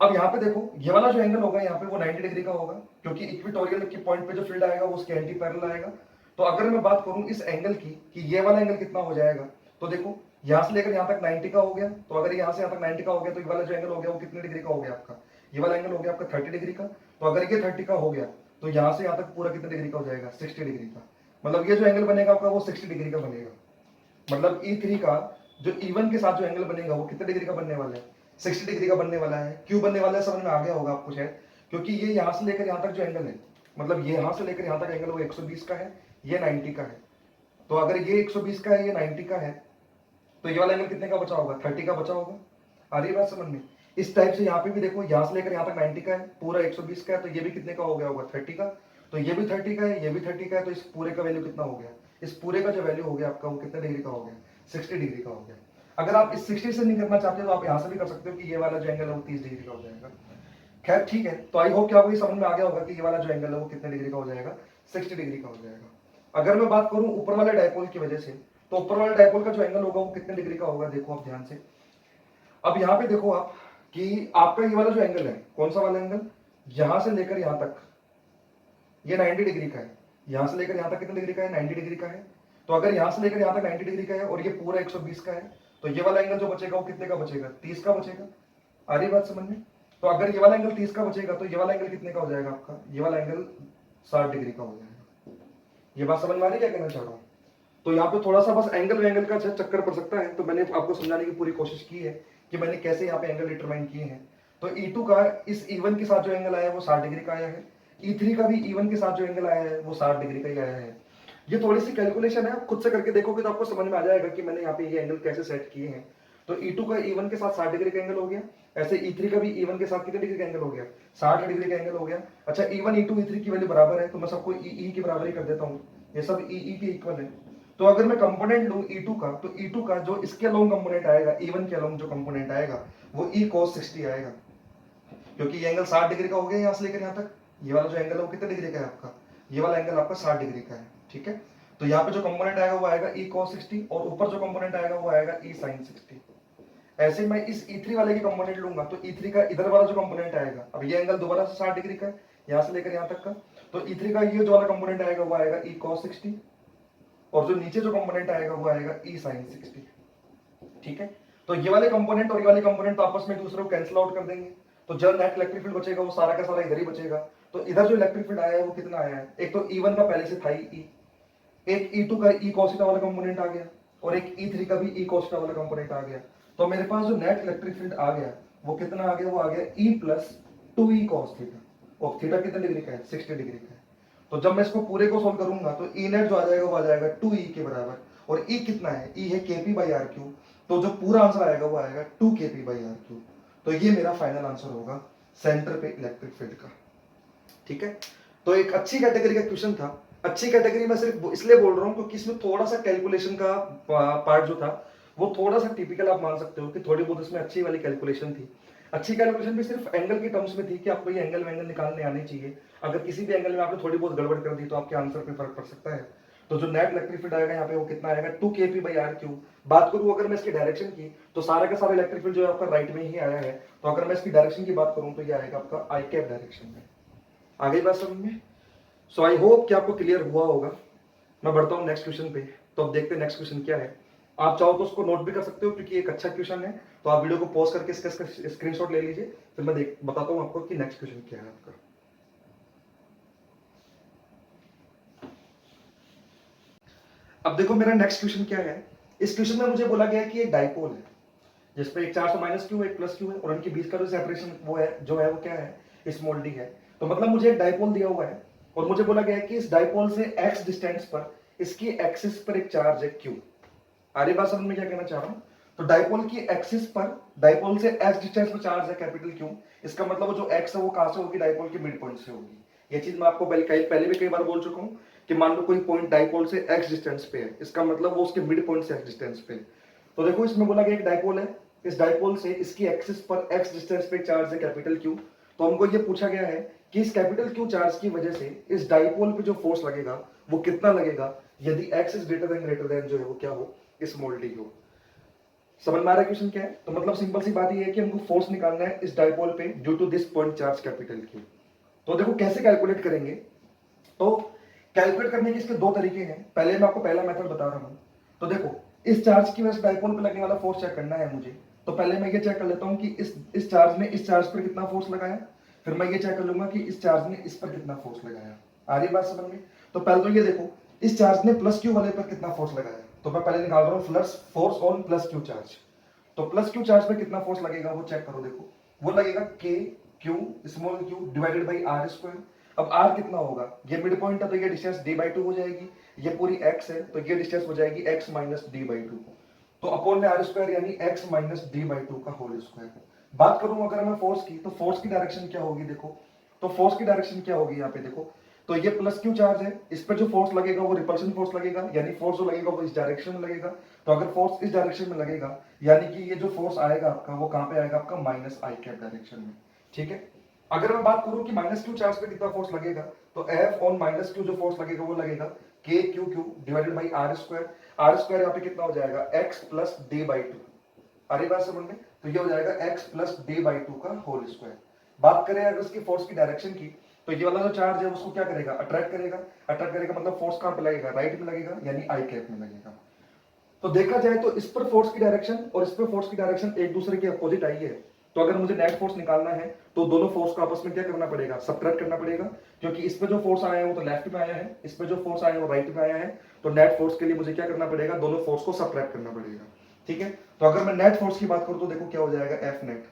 अब यहाँ पे देखो, ये वाला जो एंगल होगा यहाँ पे वो 90 डिग्री का होगा, क्योंकि इक्वेटोरियल के पॉइंट पे जो फील्ड आएगा वो उसके एंटी पैरेलल आएगा। तो अगर मैं बात करूं इस एंगल की कि ये वाला एंगल कितना हो जाएगा, तो देखो यहां से लेकर यहां तक 90 का हो गया, तो अगर यहां से यहां तक 90 का हो गया तो ये वाला जो एंगल हो गया वो कितने डिग्री का हो गया आपका, ये वाला एंगल हो गया आपका 30 डिग्री का। तो अगर ये 30 का हो गया तो यहां से यहां तक पूरा कितने डिग्री का हो जाएगा, 60 डिग्री का। मतलब ये जो एंगल बनेगा आपका वो 60 डिग्री का बनेगा। मतलब E3 का जो E1 के साथ जो एंगल बनेगा वो कितने डिग्री का बनने वाला है, 60 डिग्री का बनने वाला है। क्यों बनने वाला है समझ में आ गया होगा आपको शायद, क्योंकि ये यहां से लेकर यहां तक जो एंगल है, मतलब ये यहां से लेकर यहां तक एंगल वो 120 का है, ये 90 का है। तो अगर ये 120 का है, ये 90 का है, तो ये वाला एंगल कितने का बचा होगा, 30 का बचा होगा। आ रही बात समझ में? इस टाइप से यहाँ पे भी देखो, यहां से लेकर यहां तक 90 का है, पूरा 120 का है, तो ये भी कितने का हो गया होगा, 30 का। तो ये भी 30 का है, ये भी 30 का है, तो इस पूरे का वैल्यू कितना हो गया, इस पूरे का जो वैल्यू हो गया आपका वो कितने डिग्री का हो गया, 60 डिग्री का हो गया। अगर आप इस 60 से नहीं करना चाहते तो आप यहां से भी कर सकते हो कि ये वाला जो एंगल है वो 30 डिग्री का हो जाएगा। खैर ठीक है, तो आई होप कि आपको ये समझ में आ गया होगा कि ये वाला जो एंगल है वो कितने डिग्री का हो जाएगा, 60 डिग्री का हो जाएगा। अगर मैं बात करूं ऊपर वाले डायपोल की वजह से, तो ऊपर वाले डायपोल का जो एंगल होगा वो कितने डिग्री का होगा, देखो आप ध्यान से। अब यहाँ पे देखो आप कि आपका ये वाला जो एंगल है, कौन सा वाला एंगल, यहां से लेकर यहां तक ये 90 डिग्री का है, यहां से लेकर यहां तक कितने डिग्री का है, 90 डिग्री का है। तो अगर यहां से लेकर यहां तक 90 डिग्री का है और ये पूरा 120 का है, तो ये वाला एंगल जो बचेगा वो कितने का बचेगा, 30 का बचेगा। आ रही बात समझ में? तो अगर ये वाला एंगल 30 का बचेगा तो ये वाला एंगल कितने का हो जाएगा आपका, ये वाला एंगल 60 डिग्री का हो जाएगा। ये बात समझ में आ रही है क्या कहना चाह रहा हूं? तो यहाँ पे थोड़ा सा बस एंगल वेंगल का चक्कर पड़ सकता है, तो मैंने आपको समझाने की पूरी कोशिश की है कि मैंने कैसे यहाँ पे एंगल डिटरमाइन किए हैं। तो E2 का इस E1 के साथ जो एंगल आया है वो 60 डिग्री का आया है, E3 का भी E1 के साथ जो एंगल आया है वो 60 डिग्री का ही आया है। ये थोड़ी सी कैलकुलेशन है, आप खुद से करके देखोगे तो आपको समझ में आ जाएगा कि मैंने यहाँ पे ये एंगल कैसे सेट किए हैं। तो E2 का E1 के साथ 60 डिग्री का एंगल हो गया, ऐसे E3 का भी E1 के साथ कितने डिग्री का एंगल हो गया, 60 डिग्री का एंगल हो गया। अच्छा, E1 E2 E3 की वैल्यू बराबर है, तो मैं सबको E की बराबर ही कर देता हूँ, ये सब E के इक्वल है। तो अगर मैं कंपोनेंट लूं E2 का, तो E2 का जो इसके अलोंग कंपोनेंट आएगा, E1 के अलोंग जो कंपोनेंट आएगा वो E cos 60 आएगा, क्योंकि ये एंगल 60 डिग्री का हो गया यहां से लेकर यहां तक। ये वाला जो एंगल है वो कितने डिग्री का है आपका, ये वाला एंगल आपका 60 डिग्री का है। ठीक है, तो यहाँ पे जो कंपोनेंट आएगा वो आएगा E cos 60, और ऊपर जो कंपोनेंट आएगा वो आएगा E sin 60। ऐसे मैं इस E3 वाले के कंपोनेंट लूंगा तो E3 का इधर वाला जो कंपोनेंट आएगा, अब ये एंगल दोबारा से 60 डिग्री का है यहां से लेकर यहां तक का, तो E3 का ये जो वाला कंपोनेंट आएगा वो आएगा E cos 60 और जो नीचे जो कंपोनेंट आएगा वो आएगा E sin 60। ठीक है, तो ये वाले कंपोनेंट और ये वाले कंपोनेंट तो आपस में एक दूसरे को कैंसिल आउट कर देंगे, तो जब नेट इलेक्ट्रिक फील्ड बचेगा वो सारा का सारा इधर ही बचेगा। तो इधर जो इलेक्ट्रिक फील्ड आया है वो कितना आया है, एक तो E1 का पहले से था ही, एक E2 का E cos थीटा वाला कंपोनेंट आ गया और एक E3 का भी E cos थीटा वाला कंपोनेंट आ गया। तो मेरे पास जो नेट इलेक्ट्रिक फील्ड आ गया वो कितना आ गया, वो आ गया E plus 2E cos theta, और थीटा कितने डिग्री का है, 60 डिग्री का है। तो जब मैं इसको पूरे को सोल्व करूंगा तो E नेट जो आ जाएगा वो आ जाएगा 2E के बराबर, और E कितना है, E है KP बाई आर क्यूब, तो जो पूरा आंसर आएगा वो आएगा 2 KP बाई आर क्यूब। तो ये मेरा फाइनल आंसर होगा सेंटर पे इलेक्ट्रिक फील्ड का। ठीक है, तो एक अच्छी कैटेगरी का क्वेश्चन था। अच्छी कैटेगरी में सिर्फ इसलिए बोल रहा हूँ क्योंकि इसमें थोड़ा सा कैलकुलेशन का पार्ट जो था वो थोड़ा सा टिपिकल आप मान सकते हो कि थोड़ी बहुत इसमें अच्छी वाली कैलकुलेशन थी। अच्छी कैलकुलेशन भी सिर्फ एंगल के टर्म्स में थी कि आपको ये एंगल वेंगल निकालने आने चाहिए। अगर किसी भी एंगल में आपने थोड़ी बहुत गड़बड़ कर दी तो आपके आंसर पे फर्क पड़ सकता है। तो जो नेट इलेक्ट्रिक फील्ड आएगा यहाँ पे वो कितना आएगा, 2 Kp बाई आर क्यूब। बात करूं अगर मैं इसकी डायरेक्शन की तो सारा का सारा इलेक्ट्रिक फील्ड जो है आपका राइट में ही आया है, तो अगर मैं इसकी डायरेक्शन की बात करूं तो ये आएगा आपका आई कैप डायरेक्शन में। आ गई बात समझ में? सो आई होप कि आपको क्लियर हुआ होगा। मैं बढ़ता हूँ नेक्स्ट क्वेश्चन पे। तो अब देखते हैं नेक्स्ट क्वेश्चन क्या है। आप चाहो तो उसको नोट भी कर सकते हो क्योंकि एक अच्छा क्वेश्चन है, तो आप वीडियो को पॉज करके इसका स्क्रीनशॉट ले लीजिए, फिर मैं बताता हूँ आपको कि नेक्स्ट क्वेश्चन क्या है आपका। अब देखो मेरा नेक्स्ट क्वेश्चन क्या है। इस क्वेश्चन में मुझे बोला गया है कि एक डाइपोल है जिसपे एक चार्ज माइनस क्यू एक प्लस क्यू है और उनके बीच का जो सेपरेशन वो है जो है वो क्या है, स्मॉल डी है। तो मतलब मुझे एक डाइपोल दिया हुआ है और मुझे बोला गया है कि इस डाइपोल से एक्स डिस्टेंस पर इसकी एक्सिस पर एक चार्ज है क्यू। आरी बात समझ में क्या कहना चाह रहा हूँ। तो डाइपोल की एक्सिस पर, डाइपोल से एक्स डिस्टेंस पर चार्ज है कैपिटल क्यू। इसका मतलब वो जो एक्स है वो कहां से होगी, डाइपोल के मिड पॉइंट से होगी। ये चीज मैं आपको पहले भी कई बार बोल चुका हूँ कि मान लो कोई पॉइंट डाइपोल से एक्स डिस्टेंस पे है, इसका मतलब वो उसके मिड पॉइंट से एक्स डिस्टेंस पे है। तो देखो इसमें बोला गया एक डाइपोल है, इस डाइपोल से इसकी एक्सिस पर एक्स डिस्टेंस पे चार्ज है कैपिटल क्यू। तो हमको ये पूछा गया है कि इस कैपिटल क्यू चार्ज की वजह से इस डाइपोल पे जो फोर्स लगेगा वो कितना लगेगा यदि एक्स इज ग्रेटर देन जो है वो क्या हो, स्मॉल डी हो। समझ में आ रहा है क्वेश्चन क्या है। तो मतलब सिंपल सी बात ये है कि हमको फोर्स निकालना है इस डाइपोल पे due to this point charge capital Q. तो देखो कैसे कैलकुलेट करेंगे। तो कैलकुलेट करने के इसके दो तरीके हैं। पहले मैं आपको पहला मेथड बता रहा हूं। तो देखो इस चार्ज की वजह से डाइपोल पे लगने वाला फोर्स चेक करना है मुझे। तो पहले मैं ये चेक कर लेता हूं कि इस चार्ज ने इस चार्ज पर कितना फोर्स लगाया, फिर मैं ये चेक कर लूंगा कि इस चार्ज ने इस पर कितना फोर्स लगाया। आ रही बात समझ में। तो पहले तो ये देखो इस चार्ज ने प्लस क्यू वाले पर कितना फोर्स लगाया, तो मैं पहले निकाल रहा हूँ plus force on plus Q charge. तो प्लस क्यू चार्ज पे कितना फोर्स लगेगा वो चेक करो। देखो वो लगेगा के Q small Q divided by R square. अब आर कितना होगा, ये मिड पॉइंट है तो ये डिस्टेंस डी बाई टू हो जाएगी, ये पूरी एक्स है तो ये डिस्टेंस हो जाएगी x minus D by to. तो अपॉन में आर स्क्वायर यानी x minus D by two का होल स्क्वायर। बात करूं अगर मैं फोर्स की, तो फोर्स की डायरेक्शन क्या होगी देखो। तो फोर्स की डायरेक्शन क्या होगी यहाँ पे देखो। तो ये प्लस क्यू चार्ज है, इस पर जो फोर्स लगेगा वो रिपल्शन फोर्स लगेगा, यानी फोर्स जो लगेगा वो इस डायरेक्शन में लगेगा। तो अगर फोर्स इस डायरेक्शन में लगेगा यानी कि ये जो फोर्स आएगा आपका वो कहां पे आएगा, आपका माइनस आई कैप डायरेक्शन में। ठीक है, अगर मैं बात करूं कि माइनस क्यू चार्ज पे कितना फोर्स लगेगा, तो एफ ऑन माइनस क्यू जो फोर्स लगेगा वो लगेगा के Q Q divided by R square. R square यहाँ पे कितना हो जाएगा, X plus D by two. अरे बात समझ में। तो ये हो जाएगा X plus D by two का होल स्क्वायर। बात करें अगर इसकी फोर्स की डायरेक्शन की, तो ये वाला जो चार्ज है उसको क्या करेगा, अट्रैक्ट करेगा। अट्रैक्ट करेगा मतलब फोर्स कहां पे लगेगा, राइट में लगेगा यानी आई कैप में लगेगा। तो देखा जाए तो इस पर फोर्स की डायरेक्शन और इस पर फोर्स की डायरेक्शन एक दूसरे के अपोजिट आई है। तो अगर मुझे नेट फोर्स निकालना है तो दोनों फोर्स को आपस में क्या करना पड़ेगा, सबट्रैक्ट करना पड़ेगा। क्योंकि इस पे जो फोर्स आया है वो तो लेफ्ट में आया है, इस पे जो फोर्स आया है वो राइट में आया है। तो नेट फोर्स के लिए मुझे क्या करना पड़ेगा, दोनों फोर्स को सबट्रैक्ट करना पड़ेगा। ठीक है, तो अगर मैं नेट फोर्स की बात करूं तो देखो क्या हो जाएगा, एफ नेट।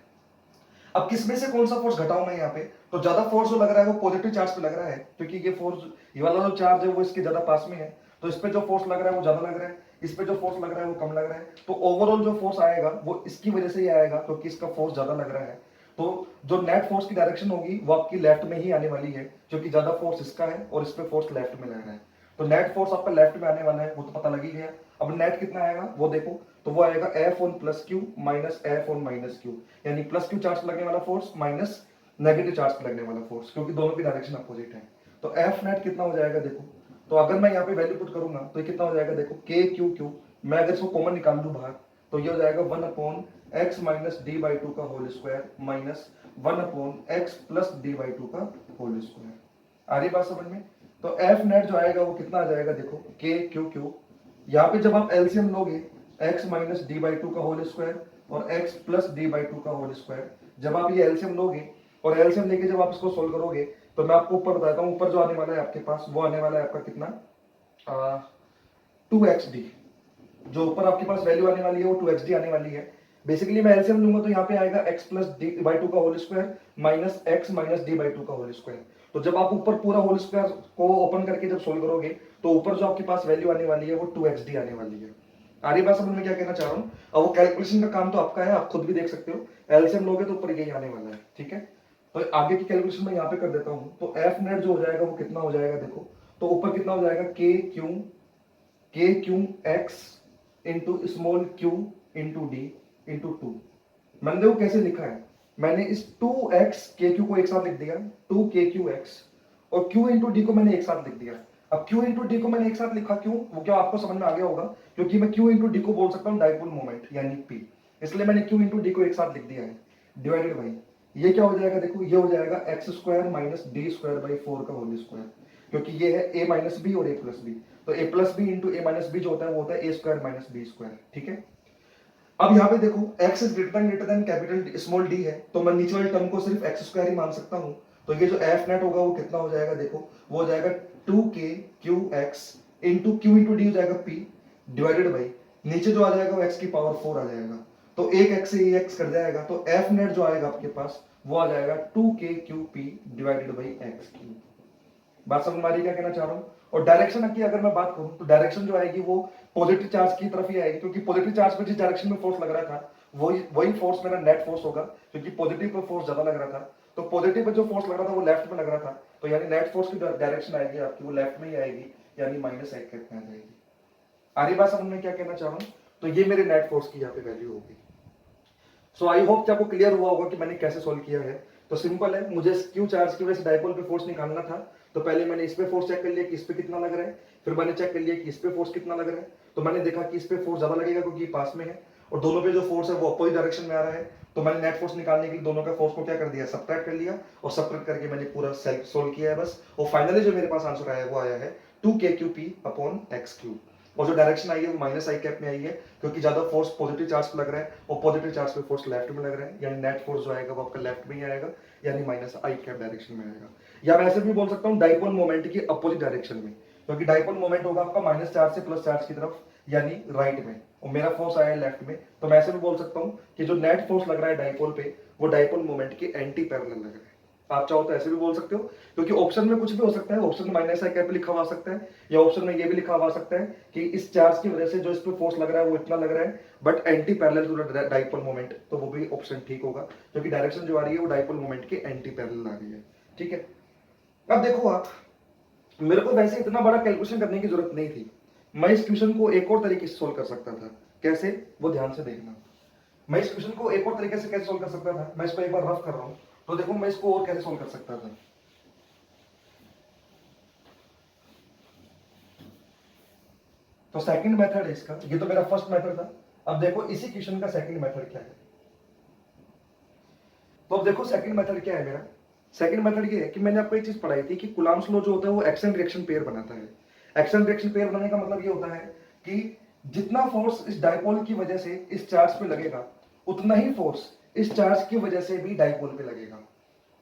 अब किसमें से कौन सा फोर्स घटाऊं मैं यहाँ पे, तो ज्यादा फोर्स जो लग रहा है वो पॉजिटिव चार्ज पे लग रहा है क्योंकि ये फोर्स, ये वाला जो चार्ज है वो इसके ज्यादा पास में है। तो इस पे जो फोर्स लग रहा है वो ज्यादा लग रहा है, इस पे जो फोर्स लग रहा है वो कम लग रहा है। तो ओवरऑल जो फोर्स आएगा वो इसकी वजह से ही आएगा क्योंकि इसका फोर्स ज्यादा लग रहा है। तो जो नेट फोर्स की डायरेक्शन होगी वो आपकी लेफ्ट में ही आने वाली है क्योंकि ज्यादा फोर्स इसका है और इस पे फोर्स लेफ्ट में लग रहा है। तो नेट फोर्स आपका लेफ्ट में आने वाला है वो तो पता लग ही गया। अब नेट कितना आएगा वो देखो, तो वो आएगा F on plus Q minus F on minus Q, यानी प्लस क्यू चार्ज लगने वाला फोर्स माइनस नेगेटिव चार्ज पे लगने वाला फोर्स, क्योंकि दोनों की डायरेक्शन अपोजिट है। तो एफ नेट कितना हो जाएगा देखो। तो अगर मैं यहाँ पे वैल्यू पुट करूंगा तो ये कितना हो जाएगा देखो, के क्यू क्यू। मैं अगर इसको कॉमन निकाल लूं बाहर तो ये हो जाएगा 1 upon X minus D by two का whole square minus 1 upon X plus D by two का होल स्क्वायर। आ रही बात समझ में? तो एफ नेट जो आएगा वो कितना आ जाएगा, देखो के क्यू क्यू, यहाँ पे जब आप एलसीएम लोगे x minus D by two का होल स्क्वायर और x plus D by two का होल स्क्वायर, जब आप ये एलसीएम लोगे और एलसीएम लेके जब आप इसको सोल्व करोगे तो मैं आपको ऊपर बताता हूँ, ऊपर जो आने वाला है आपके पास वो आने वाला है आपका कितना, 2xd। जो ऊपर आपके पास वैल्यू आने वाली है वो 2xd आने वाली है। बेसिकली मैं एलसीएम लूंगा तो यहाँ पे आएगा x plus D by two का whole square minus X minus D by two का होल स्क्वायर। तो जब आप ऊपर पूरा होल स्क्वायर को ओपन करके जब सोल्व करोगे तो ऊपर जो आपके पास वैल्यू आने वाली है वो 2xd आने वाली है। आ रही बात समझ में क्या कहना चाह रहा हूँ? अब वो कैलकुलेशन का काम तो आपका है, आप खुद भी देख सकते हो, एलसीएम लोगे तो ऊपर यही आने वाला है। ठीक है, तो आगे की कैलकुलेशन मैं यहाँ पे कर देता हूँ। तो एफ नेट जो हो जाएगा वो कितना हो जाएगा, देखो तो ऊपर कितना हो जाएगा, के Q x into small Q into D into two. मैंने देखो कैसे लिखा है, मैंने इस 2x के क्यू को एक साथ लिख दिया, 2 के क्यू एक्स, और q इंटू डी को मैंने एक साथ लिख दिया। अब q इंटू डी को मैंने एक साथ लिखा क्यों, वो क्या आपको समझ में आ गया होगा, क्योंकि मैं q इंटू डी को बोल सकता हूँ डाइपोल मोमेंट यानी p, इसलिए मैंने q इंटू डी को एक साथ लिख दिया है, डिवाइडेड बाई ये क्या हो जाएगा, देखो ये हो जाएगा X square minus D square by 4 का होल स्क्वायर, क्योंकि ये है a माइनस बी और a प्लस बी, तो a plus B into A minus B जो होता है वो होता है a square minus B square. ठीक है, अब यहाँ पे देखो x is greater than capital small d है, तो मैं नीचे वाले टर्म को सिर्फ x स्क्वायर ही मान सकता हूँ। तो ये जो f नेट होगा वो कितना हो जाएगा, देखो वो हो जाएगा 2k Q x into Q into D हो जाएगा p डिवाइडेड बाई नीचे जो आ जाएगा वो x की पावर 4 आ जाएगा, तो एक x से ये x कट जाएगा, तो f नेट जो आएगा आपके पास वो आ जाएगा 2k Q p divided by x Q. बात समझ में आ रही क्या कहना चाह रहा हूँ? और डायरेक्शन की अगर मैं बात करूं तो डायरेक्शन जो आएगी वो पॉजिटिव चार्ज की तरफ ही आएगी, क्योंकि पॉजिटिव चार्ज पे जिस डायरेक्शन में फोर्स लग रहा था वही फोर्स मेरा नेट फोर्स होगा, क्योंकि पॉजिटिव पे फोर्स ज्यादा लग रहा था, तो पॉजिटिव पे जो फोर्स लग रहा था वो लेफ्ट में लग रहा था, तो यानी नेट फोर्स की डायरेक्शन आएगी आपकी वो लेफ्ट में ही आएगी, यानी माइनस एक में आ जाएगी। आ रही बात समझ में क्या कहना चाह रहा हूँ? तो ये मेरे नेट फोर्स की यहाँ पे वैल्यू होगी। सो आई होप कि आपको क्लियर हुआ होगा कि मैंने कैसे सोल्व किया है। तो सिंपल है, मुझे क्यू चार्ज की वजह से डायपोल पे फोर्स निकालना था, तो पहले मैंने इस पे फोर्स चेक कर लिया कि इस पे कितना लग रहा है, फिर मैंने चेक कर लिया कि इस पे फोर्स कितना लग रहा है, तो मैंने देखा कि इस पे फोर्स ज्यादा लगेगा क्योंकि पास में है, और दोनों पे जो फोर्स है वो अपोजिट डायरेक्शन में आ रहा है, तो मैंने नेट फोर्स निकालने के लिए दोनों का फोर्स को क्या कर दिया, सब्ट्रैक्ट कर लिया, और सब्ट्रैक्ट करके मैंने पूरा सेल्फ सोल्व किया है बस। और फाइनली जो मेरे पास आंसर आया है वो आया है 2k/q/p अपॉन x³, और जो डायरेक्शन आई है वो माइनस आई कैप में आई है, क्योंकि ज्यादा फोर्स पॉजिटिव चार्ज पे लग रहा है और पॉजिटिव चार्ज पे फोर्स लेफ्ट में लग रहा है, यानी नेट फोर्स जो आएगा वो आपका लेफ्ट में ही आएगा, यानी माइनस आई कैप डायरेक्शन में आएगा। या मैं ऐसे भी बोल सकता हूँ डाइपोल मोमेंट की अपोजिट डायरेक्शन में, क्योंकि डाइपोल मोमेंट होगा आपका माइनस चार्ज से प्लस चार्ज की तरफ, यानी राइट में, और मेरा फोर्स आया है लेफ्ट में, तो मैं ऐसे भी बोल सकता हूँ कि जो नेट फोर्स लग रहा है डाइपोल पे वो डाइपोल मोमेंट के एंटी पैरेलल लग रहा है। आप चाहो तो ऐसे भी बोल सकते हो, क्योंकि ऑप्शन में कुछ भी हो सकता है, ऑप्शन में माइनस आई कैप लिखा हुआ सकता है, या ऑप्शन में ये भी लिखा हुआ सकता है कि इस चार्ज की वजह से जो इस पे फोर्स लग रहा है वो इतना लग रहा है, but anti parallel to the dipole moment, तो वो भी ऑप्शन ठीक होगा, क्योंकि डायरेक्शन जो आ रही है वो डाइपोल मोमेंट के एंटी पैरेलल आ रही है। ठीक है, अब देखो आप, मेरे को वैसे इतना बड़ा कैलकुलेशन करने की जरूरत नहीं थी, मैं इस क्वेश्चन को एक और तरीके से सोल्व कर सकता था। कैसे, वो ध्यान से देखना। मैं इस क्वेश्चन को एक और तरीके से कैसे सोल्व कर सकता था, मैं इसको एक बार रफ कर रहा हूं, तो देखो मैं इसको और कैसे सोल्व कर सकता था। तो सेकंड मेथड है इसका, ये तो मेरा फर्स्ट मेथड था। अब देखो इसी क्वेश्चन का सेकंड मेथड क्या है। तो अब देखो सेकंड मेथड क्या है मेरा। सेकंड मेथड ये है कि मैंने आपको एक चीज पढ़ाई थी कि कूलम्ब्स लॉ जो होता है वो एक्शन रिएक्शन पेयर बनाता है। एक्शन रिएक्शन पेयर बनाने का मतलब ये होता है कि जितना फोर्स इस डाइपोल की वजह से इस चार्ज पे लगेगा उतना ही फोर्स इस चार्ज की वजह से भी डाइपोल पे लगेगा,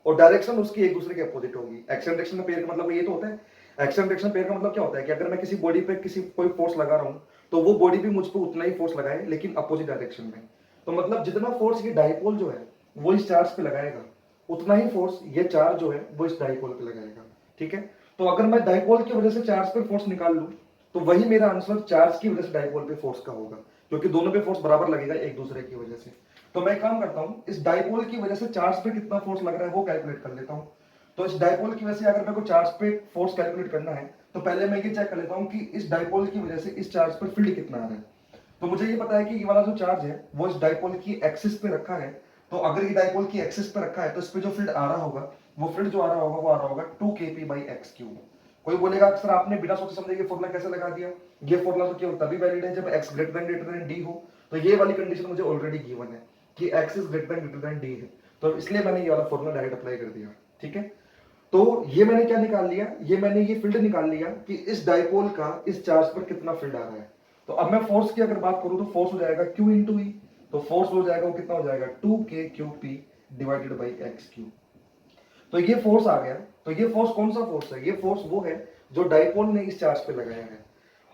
और डायरेक्शन उसकी एक दूसरे के अपोजिट होगी। एक्शन रिएक्शन पेयर का मतलब ये तो होता है। एक्शन रिएक्शन पेयर का मतलब क्या होता है कि अगर मैं किसी बॉडी पे किसी कोई फोर्स लगा रहा हूं तो वो बॉडी भी मुझ पर उतना ही फोर्स लगाए, लेकिन अपोजिट डायरेक्शन में। तो मतलब जितना फोर्स ये डाइपोल जो है वो इस चार्ज पे लगाएगा उतना ही फोर्स ये चार्ज जो है वो इस डाइपोल पे लगाएगा। ठीक है, तो अगर मैं डाइपोल की वजह से चार्ज पे फोर्स निकाल लूं तो वही मेरा आंसर चार्ज की वजह से डाइपोल पे फोर्स का होगा, क्योंकि दोनों पे फोर्स बराबर लगेगा एक दूसरे की वजह से। तो मैं काम करता हूं, इस डाइपोल की वजह से चार्ज पे कितना फोर्स लग रहा है वो कैलकुलेट कर लेता हूं। तो इस डाइपोल की वजह से अगर मेरे को चार्ज पे फोर्स कैलकुलेट करना है तो पहले मैं ये चेक कर लेता हूं कि इस डाइपोल की वजह से इस चार्ज पर फील्ड कितना आ रहा है। तो मुझे ये पता है कि ये वाला जो चार्ज है वो इस डाइपोल की एक्सिस पे रखा है, तो अगर ये डाइपोल की एक्सिस पे रखा है तो इस पे जो फील्ड आ रहा होगा वो फील्ड जो आ रहा होगा वो आ रहा होगा 2kp/x³। कोई बोलेगा सर आपने बिना सोचे समझे ये फॉर्मूला कैसे लगा दिया। ये फॉर्मूला तो केवल तभी वैलिड है जब x ग्रेटर देन डी हो, तो ये वाली कंडीशन मुझे ऑलरेडी गिवन है कि x is greater then d है, तो इसलिए मैंने ये वाला फॉर्मूला डायरेक्ट अप्लाई कर दिया। ठीक है, तो ये मैंने क्या निकाल लिया, मैंने ये फील्ड निकाल लिया कि इस डाइपोल का इस चार्ज पर कितना फील्ड आ रहा है। तो अब मैं फोर्स की अगर बात करूं तो फोर्स हो जाएगा Q इंटू ई, तो फोर्स हो जाएगा वो कितना हो जाएगा 2KQP divided by x Q. तो ये फोर्स आ गया। तो ये फोर्स कौन सा फोर्स है, ये फोर्स वो है जो डाइपोल ने इस चार्ज पे लगाया है।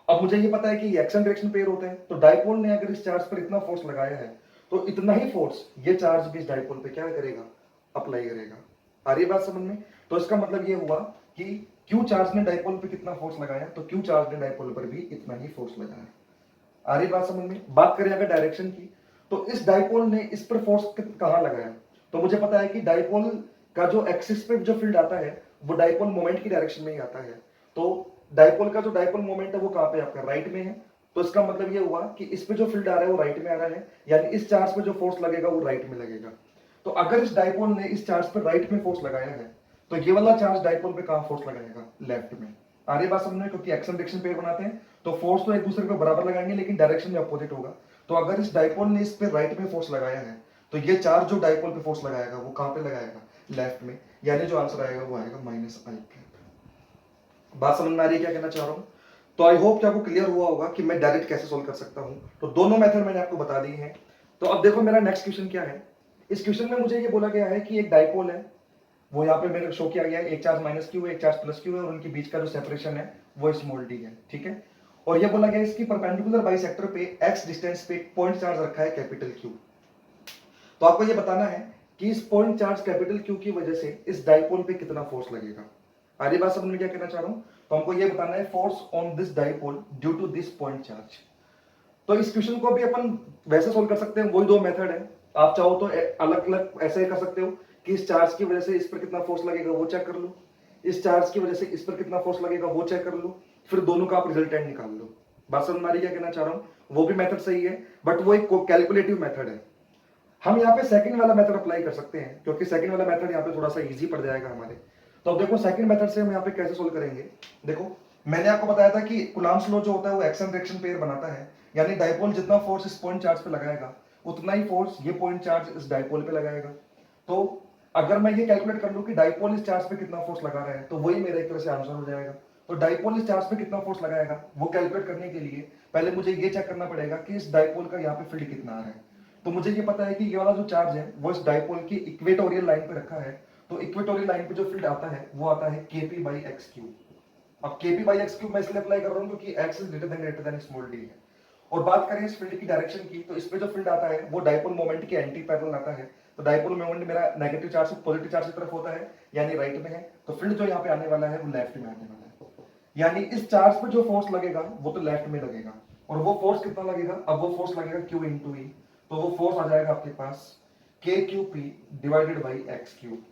अब मुझे ये पता है कि एक्शन डायरेक्शन पेयर होते हैं, तो डाइपोल ने अगर इस चार्ज पर इतना फोर्स लगाया है तो इतना ही फोर्स ये चार्ज भी इस डाइपोल पे क्या करेगा, अप्लाई करेगा। आ रही बात समझ में? तो इसका मतलब ये हुआ कि क्यू चार्ज ने डाइपोल पे कितना फोर्स लगाया, तो क्यू चार्ज ने डाइपोल पर भी इतना ही फोर्स लगाया। आ रही बात समझ में? बात करें अगर डायरेक्शन की, तो इस डाइपोल ने इस पर फोर्स कहां लगाया, तो मुझे पता है कि डाइपोल का जो एक्सिस पे जो फील्ड आता है वो डाइपोल मोमेंट की डायरेक्शन में ही आता है। तो डाइपोल का जो डाइपोल मोमेंट है वो कहां पे आपका राइट में है, तो इसका मतलब ये हुआ कि इस पे जो फील्ड आ रहा है वो राइट में आ रहा है, यानी इस चार्ज पे जो फोर्स लगेगा वो राइट में लगेगा। तो अगर इस डाइपोल ने इस चार्ज पर राइट में फोर्स लगाया है तो ये वाला चार्ज डाइपोल पे कहां फोर्स लगाएगा, लेफ्ट में। आ रही बात समझ में? क्योंकि एक्शन डायरेक्शन पेयर बनाते हैं तो फोर्स तो एक दूसरे को बराबर लगाएंगे लेकिन डायरेक्शन में अपोजिट होगा। तो अगर इस डाइपोल ने इस पे राइट में फोर्स लगाया है तो ये चार्ज जो डाइपोल पे फोर्स लगाएगा वो कहां पे लगाएगा, लेफ्ट में, यानी जो आंसर आएगा वो आएगा माइनस आई कैप। बात समझ में आ रही है क्या कहना चाह रहा हूं? तो आई होप कि आपको क्लियर हुआ होगा कि मैं डायरेक्ट कैसे सोल्व कर सकता हूं। तो दोनों मेथड मैंने आपको बता दी है। तो अब देखो मेरा नेक्स्ट क्वेश्चन क्या है। इस क्वेश्चन में मुझे ये बोला गया है कि एक डाइपोल है, वो यहाँ पे मेरे शो किया गया है, एक चार्ज माइनस क्यू है, एक चार्ज प्लस क्यू है, और उनके बीच का जो सेपरेशन है वो स्मॉल डी है। ठीक है, और ये बोला गया है इसकी परपेंडिकुलर बाइसेक्टर पे एक्स डिस्टेंस पे एक पॉइंट चार्ज रखा है कैपिटल क्यू। तो आपको ये बताना है कि इस पॉइंट चार्ज कैपिटल क्यू की वजह से इस डाइपोल पे कितना फोर्स लगेगा। आरी बात समझ में क्या कहना चाह रहा हूं? तो हमको ये बताना है force on this dipole due to this point charge. तो इस क्वेश्चन को भी अपन वैसे सोल्व कर सकते हैं, वही दो मेथड है। आप चाहो तो अलग अलग ऐसे कर सकते हो कि इस चार्ज की वजह से इस पर कितना फोर्स लगेगा वो चेक कर लो, इस चार्ज की वजह से इस पर कितना फोर्स लगेगा वो चेक कर लो, फिर दोनों का आप रिजल्टेंट निकाल लो। बात समझ में आ रही है क्या कहना चाह रहा हूं? वो भी मेथड सही है, बट वो एक कैलकुलेटिव मेथड है। हम यहाँ पे सेकंड वाला मेथड अप्लाई कर सकते हैं क्योंकि सेकंड वाला मेथड यहाँ पे थोड़ा सा इजी पड़ जाएगा हमारे। तो अब देखो सेकंड मेथड से हम यहाँ पे कैसे सोल्व करेंगे। देखो मैंने आपको बताया था कि कुलाम्ब्स लॉ जो होता है वो एक्शन डायरेक्शन पेयर बनाता है, यानी डाइपोल जितना फोर्स इस पॉइंट चार्ज पे लगाएगा उतना ही फोर्स ये पॉइंट चार्ज इस डाइपोल पे लगाएगा। तो अगर मैं ये कैलकुलेट कर लूं कि डाइपोल इस चार्ज पे कितना फोर्स लगा रहा है तो वही मेरा एक तरह से आंसर हो जाएगा। तो डाइपोल इस चार्ज पे कितना फोर्स लगाएगा वो कैलकुलेट करने के लिए पहले मुझे ये चेक करना पड़ेगा कि इस डाइपोल का यहाँ पे फील्ड कितना आ रहा है। तो मुझे ये पता है कि ये वाला जो चार्ज है वो इस डाइपोल की इक्वेटोरियल लाइन पे रखा है, तो इक्वेटोरियल लाइन पे जो फील्ड आता है वो आता है Kp बाई एक्स क्यूब। अब Kp बाई एक्स क्यूब मैं इसलिए अप्लाई कर रहा हूँ क्योंकि x is greater then small d है। और बात करें इस फील्ड की डायरेक्शन की, तो इस पे जो फील्ड आता है वो डाइपोल मोमेंट के एंटी पैरेलल आता है। तो डाइपोल मोमेंट मेरा नेगेटिव चार्ज से पॉजिटिव चार्ज की तरफ होता है, यानी राइट में है, तो फील्ड जो यहाँ पे आने वाला है वो लेफ्ट में आने वाला है। यानी इस चार्ज पे जो फोर्स लगेगा वो तो लेफ्ट में लगेगा, और वो फोर्स कितना लगेगा, अब वो फोर्स लगेगा Q इंटू ई, तो वो फोर्स आ जाएगा आपके पास KQP divided by x cube.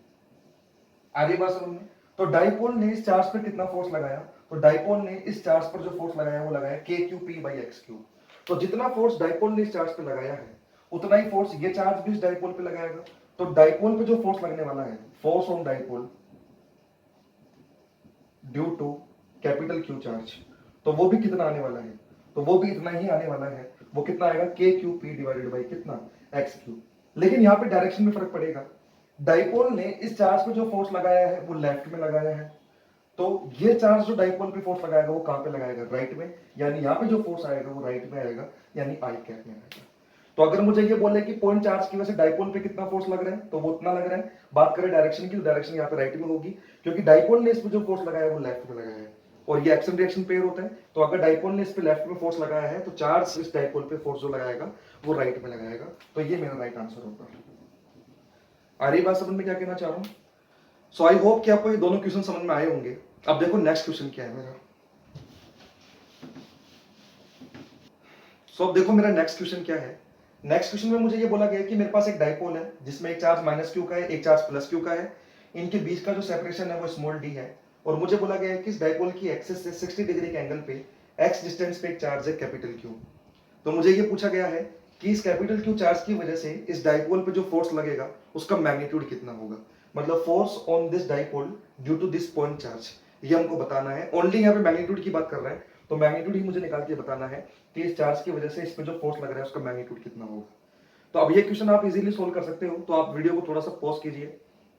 आगे बात समझ में? तो डाइपोल ने इस चार्ज पर कितना फोर्स लगाया, तो डाइपोल ने इस चार्ज पर जो फोर्स लगाया वो लगाया KQP बाई एक्स क्यूब। तो जितना फोर्स डाइपोल ने इस चार्ज पे लगाया है उतना ही फोर्स ये चार्ज भी इस डाइपोल पे लगाएगा। तो डाइपोल पे जो फोर्स लगने वाला है, force on dipole due to capital Q charge, तो वो भी कितना आने वाला है, तो वो भी इतना ही आने वाला है। वो कितना आएगा KQP डिवाइडेड बाई कितना, एक्स क्यूब। लेकिन यहाँ पे डायरेक्शन में फर्क पड़ेगा। डाइपोल ने इस चार्ज पे जो फोर्स लगाया है वो लेफ्ट में लगाया है, तो ये चार्ज जो डाइपोल पे फोर्स लगाएगा वो कहां पे लगाएगा, राइट में, यानी यहाँ पे जो फोर्स आएगा वो राइट में आएगा, यानी आई कैप में आएगा। तो अगर मुझे ये बोले कि पॉइंट चार्ज की वजह से डाइपोल पे कितना फोर्स लग रहा है, तो वो उतना लग रहा है। बात करें डायरेक्शन की, तो डायरेक्शन यहाँ पे राइट में होगी क्योंकि डाइपोल ने इस पे जो फोर्स लगाया है वो लेफ्ट में लगाया है, और ये एक्शन रिएक्शन पेयर होता है। तो अगर डाइपोल ने इस पे लेफ्ट में फोर्स लगाया है तो चार्ज इस डाइपोल पे फोर्स जो लगाएगा वो राइट में लगाएगा, तो ये मेरा राइट आंसर होगा। आ रही बात समझ में क्या कहना चाह रहा हूँ? सो आई होप कि आपको ये दोनों क्वेश्चन समझ में आए होंगे। अब देखो नेक्स्ट क्वेश्चन क्या है मेरा। सो अब देखो मेरा नेक्स्ट क्वेश्चन क्या है। नेक्स्ट क्वेश्चन में मुझे ये बोला गया है कि मेरे पास एक डाइपोल है जिसमें एक चार्ज माइनस क्यू का है, एक चार्ज प्लस क्यू का है। इनके बीच का जो सेपरेशन है वो स्मॉल डी है, और मुझे बोला गया है कि इस डाइपोल की एक्सिस से 60 डिग्री के एंगल पे एक्स डिस्टेंस पे एक चार्ज है कैपिटल क्यू। तो मुझे ये पूछा गया है कि इस कैपिटल क्यू चार्ज की वजह से इस डाइपोल पे जो फोर्स लगेगा उसका मैग्नीट्यूड कितना होगा, मतलब force on this dipole due to this point charge, ये हमको बताना है। ओनली यहाँ पे मैग्नीट्यूड की बात कर रहा है, तो मैग्नीट्यूड ही मुझे निकाल के बताना है कि इस चार्ज की वजह से इस पे जो फोर्स लग रहा है उसका मैग्नीट्यूड कितना होगा। तो अब ये क्वेश्चन आप इजीली सोल्व कर सकते हो, तो आप वीडियो को थोड़ा सा पॉज कीजिए,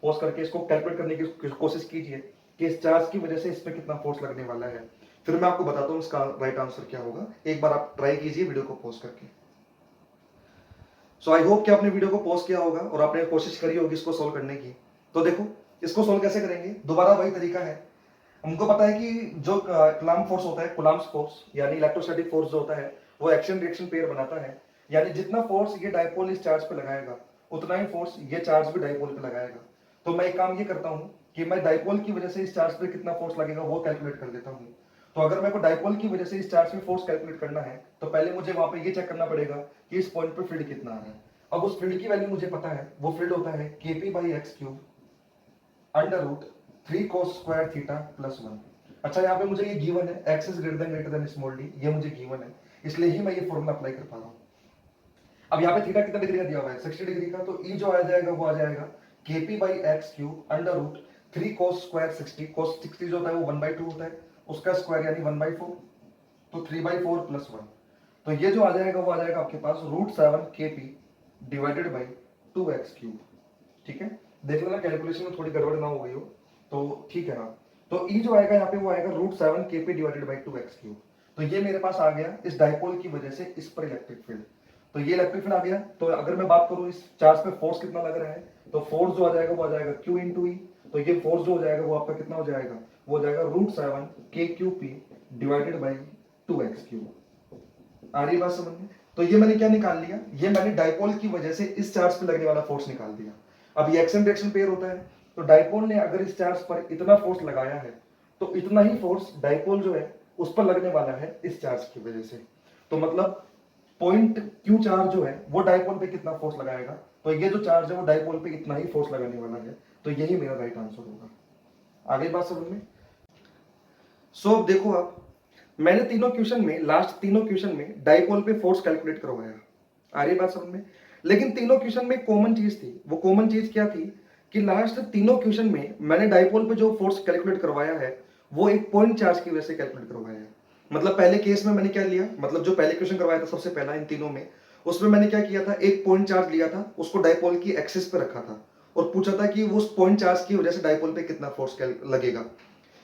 पॉज करके इसको कैलकुलेट करने की कोशिश कीजिए कि इस चार्ज की वजह से इस पे कितना फोर्स लगने वाला है। फिर मैं आपको बताता हूँ इसका राइट आंसर क्या होगा। एक बार आप ट्राई कीजिए वीडियो को पॉज करके। सो आई होप कि आपने वीडियो को पॉज किया होगा और आपने कोशिश करी होगी इसको सोल्व करने की। तो देखो इसको सोल्व कैसे करेंगे, दोबारा वही तरीका है। हमको पता है कि जो कूलम्ब फोर्स होता है, कूलम्ब्स फोर्स यानी इलेक्ट्रोस्टैटिक फोर्स जो होता है वो एक्शन रिएक्शन पेयर बनाता है, यानी जितना फोर्स ये डायपोल इस चार्ज पे लगाएगा उतना ही फोर्स ये चार्ज भी डायपोल पे लगाएगा। तो मैं एक काम ये करता हूँ कि मैं डायपोल की वजह से इस चार्ज पे कितना फोर्स लगेगा वो कैलकुलेट कर देता हूँ। तो अगर मेरे को डायपोल की वजह से इस चार्ज पे फोर्स कैलकुलेट करना है तो पहले मुझे वहां पे ये चेक करना पड़ेगा कि इस पॉइंट पे फील्ड कितना आ रहा है। अब उस फील्ड की वैल्यू मुझे पता है, वो फील्ड होता है kp/x³ √3 cos square theta plus 1। अच्छा यहाँ पे मुझे ये गिवन है x is greater then small d, ये मुझे गिवन है, इसलिए ही मैं ये फॉर्मूला अप्लाई कर पा रहा हूँ। अब यहाँ पे थीटा कितना डिग्री का दिया हुआ है, 60 डिग्री का, तो ई जो आ जाएगा वो आ जाएगा kp/x³ √3 cos स्क्वायर 60, cos 60 जो होता है वो 1/2 होता है, उसका स्क्वायर यानी 1/4, तो 3/4 प्लस 1। तो ये जो आ जाएगा वो आ जाएगा आपके पास √7 kp डिवाइडेड बाई 2x³। ठीक है, देख लेना कैलकुलेशन में थोड़ी गड़बड़ ना हो गई हो तो ठीक है ना। तो ई जो आएगा यहाँ पे वो आएगा √7 kp डिवाइडेड बाई 2x³। तो ये मेरे पास आ गया इस डायपोल की वजह से इस पर इलेक्ट्रिक फील्ड। तो ये इलेक्ट्रिक फील्ड आ गया। तो अगर मैं बात करूं इस चार्ज पे फोर्स कितना लग रहा है, तो फोर्स जो आ जाएगा वो आ जाएगा Q इंटू ई। तो ये फोर्स जो हो जाएगा वो आपका कितना हो जाएगा, वो हो जाएगा √7 kqp डिवाइडेड बाई 2x³। आ रही बात समझ में। तो ये मैंने क्या निकाल लिया, ये मैंने डायपोल की वजह से इस चार्ज पे लगने वाला फोर्स निकाल दिया। अब ये एक्शन रिएक्शन पेयर होता है, तो डायपोल ने अगर इस चार्ज पर इतना फोर्स लगाया है तो इतना ही फोर्स डायपोल जो है उस पर लगने वाला है इस चार्ज की वजह से। तो मतलब पॉइंट क्यू चार्ज जो है वो डायपोल पे कितना फोर्स लगाएगा, तो ये जो चार्ज है वो डायपोल पे इतना ही फोर्स लगाने वाला है। तो यही मेरा राइट आंसर होगा। आगे बात समझ में। सो अब देखो आप, मैंने तीनों क्वेश्चन में, लास्ट तीनों क्वेश्चन में डायपोल पे फोर्स कैलकुलेट करवाया। आ रही बात समझ में। लेकिन तीनों क्वेश्चन में कॉमन चीज थी, वो कॉमन चीज क्या थी कि लास्ट तीनों क्वेश्चन में मैंने डायपोल पे जो फोर्स कैलकुलेट करवाया है वो एक पॉइंट चार्ज की वजह से कैलकुलेट करवाया है। मतलब पहले केस में मैंने क्या लिया, मतलब जो पहले क्वेश्चन करवाया था सबसे पहला इन तीनों में, उसमें मैंने क्या किया था, एक पॉइंट चार्ज लिया था, उसको डायपोल की एक्सिस पे रखा था और पूछा था कि उस पॉइंट चार्ज की वजह से डायपोल पे कितना फोर्स लगेगा।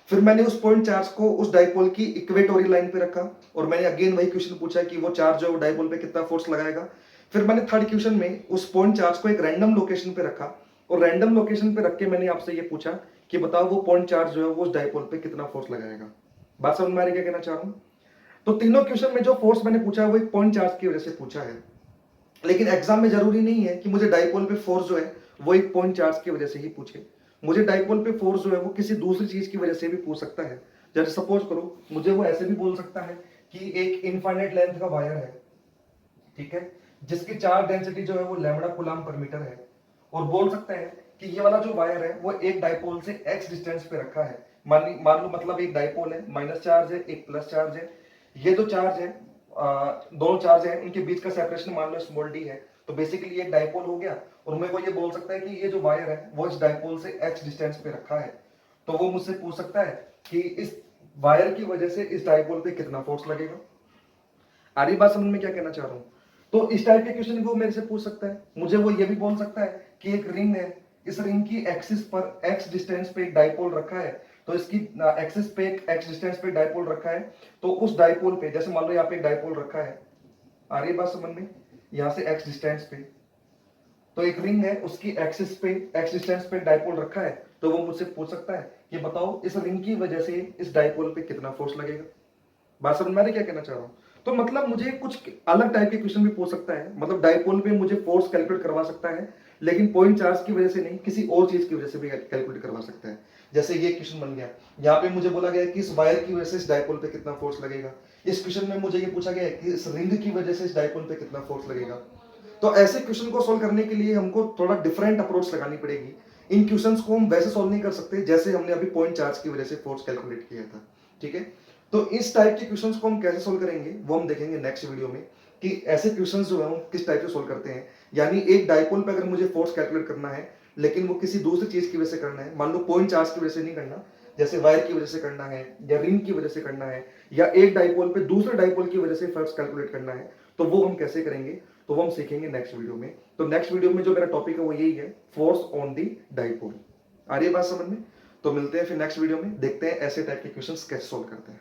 फिर मैंने उस पॉइंट चार्ज को उस डायपोल की इक्वेटोरियल लाइन पे रखा और मैंने अगेन वही क्वेश्चन पूछा कि वो चार्ज है वो डायपोल पे कितना फोर्स लगाएगा। फिर मैंने थर्ड क्वेश्चन में उस पॉइंट चार्ज को एक रैंडम लोकेशन पे रखा और रैंडम लोकेशन पे रख के मैंने आपसे ये पूछा कि बताओ वो पॉइंट चार्ज जो है वो उस डायपोल पे कितना फोर्स लगाएगा। बात समझ में आ रही क्या कहना चाह रहा हूँ। तो तीनों क्वेश्चन में जो फोर्स मैंने पूछा है वो एक पॉइंट चार्ज की वजह से पूछा है, लेकिन एग्जाम में जरूरी नहीं है कि मुझे डायपोल पे फोर्स जो है वो एक पॉइंट चार्ज की वजह से ही पूछे। मुझे डायपोल पे फोर्स जो है वो किसी दूसरी चीज की वजह से भी पूछ सकता है। जैसे सपोज करो मुझे वो ऐसे भी बोल सकता है कि एक इनफाइनाइट लेंथ का वायर है, ठीक है, जिसकी चार्ज डेंसिटी जो है वो लैम्बडा कूलम्ब पर मीटर है, और बोल सकते हैं कि ये वाला जो वायर है वो एक डायपोल से x डिस्टेंस पे रखा है। मान लो मतलब एक डायपोल है, माइनस चार्ज है, एक प्लस चार्ज है। ये जो चार्ज है, दोनों चार्ज है, उनके बीच का सेपरेशन मान लो स्मॉल d है। तो बेसिकली ये डायपोल हो गया और मेरे को ये बोल सकता है कि ये जो वायर है वो इस डायपोल से x डिस्टेंस पे रखा है। तो वो मुझसे पूछ सकता है कि इस वायर की वजह से इस डायपोल पे कितना फोर्स लगेगा। आ रही बात समझ में क्या कहना चाह रहा हूँ। तो इस टाइप के क्वेश्चन वो मेरे से पूछ सकता है। मुझे वो ये भी बोल सकता है कि एक रिंग है, इस रिंग की एक्सिस पर x डिस्टेंस पे एक डायपोल रखा है, तो इसकी एक्सिस पे एक x डिस्टेंस पे डायपोल रखा है, तो उस डायपोल पे जैसे मान लो यहाँ पे एक डायपोल रखा है, आ रही बात समझ में, यहाँ से x डिस्टेंस पे, तो एक रिंग है उसकी एक्सिस पे x डिस्टेंस पे डायपोल रखा है, तो वो मुझसे पूछ सकता है कि बताओ इस रिंग की वजह से इस डायपोल पे कितना फोर्स लगेगा। बात समझ में आ रही क्या कहना चाह रहा हूँ। तो मतलब मुझे कुछ अलग टाइप के क्वेश्चन भी पूछ सकता है, मतलब डायपोल पे मुझे फोर्स कैलकुलेट करवा सकता है, लेकिन पॉइंट चार्ज की वजह से नहीं, किसी और चीज की वजह से भी कैलकुलेट करवा सकता है। जैसे ये क्वेश्चन बन गया, यहाँ पे मुझे बोला गया कि इस वायर की वजह से इस डायपोल पे कितना फोर्स लगेगा। इस क्वेश्चन में मुझे ये पूछा गया है कि इस रिंग की वजह से इस डायपोल पे कितना फोर्स लगेगा। तो ऐसे क्वेश्चन को सोल्व करने के लिए हमको थोड़ा डिफरेंट अप्रोच लगानी पड़ेगी। इन क्वेश्चंस को हम वैसे सोल्व नहीं कर सकते जैसे हमने अभी पॉइंट चार्ज की वजह से फोर्स कैलकुलेट किया था, ठीक है। तो इस टाइप के क्वेश्चंस को हम कैसे सोल्व करेंगे वो हम देखेंगे नेक्स्ट वीडियो में, कि ऐसे क्वेश्चंस जो है हम किस टाइप से सोल्व करते हैं। यानी एक डायपोल पे अगर मुझे फोर्स कैलकुलेट करना है लेकिन वो किसी दूसरी चीज की वजह से करना है, मान लो पॉइंट चार्ज की वजह से नहीं करना, जैसे वायर की वजह से करना है या रिंग की वजह से करना है या एक डाइपोल पे दूसरे डाइपोल की वजह से फोर्स कैलकुलेट करना है, तो वो हम कैसे करेंगे, तो वो हम सीखेंगे नेक्स्ट वीडियो में। तो नेक्स्ट वीडियो में जो मेरा टॉपिक है वो यही है, फोर्स ऑन दी डाइपोल। आ रही है बात समझ में? तो मिलते हैं फिर नेक्स्ट वीडियो में, देखते हैं ऐसे टाइप के क्वेश्चंस कैसे सोल्व करते हैं।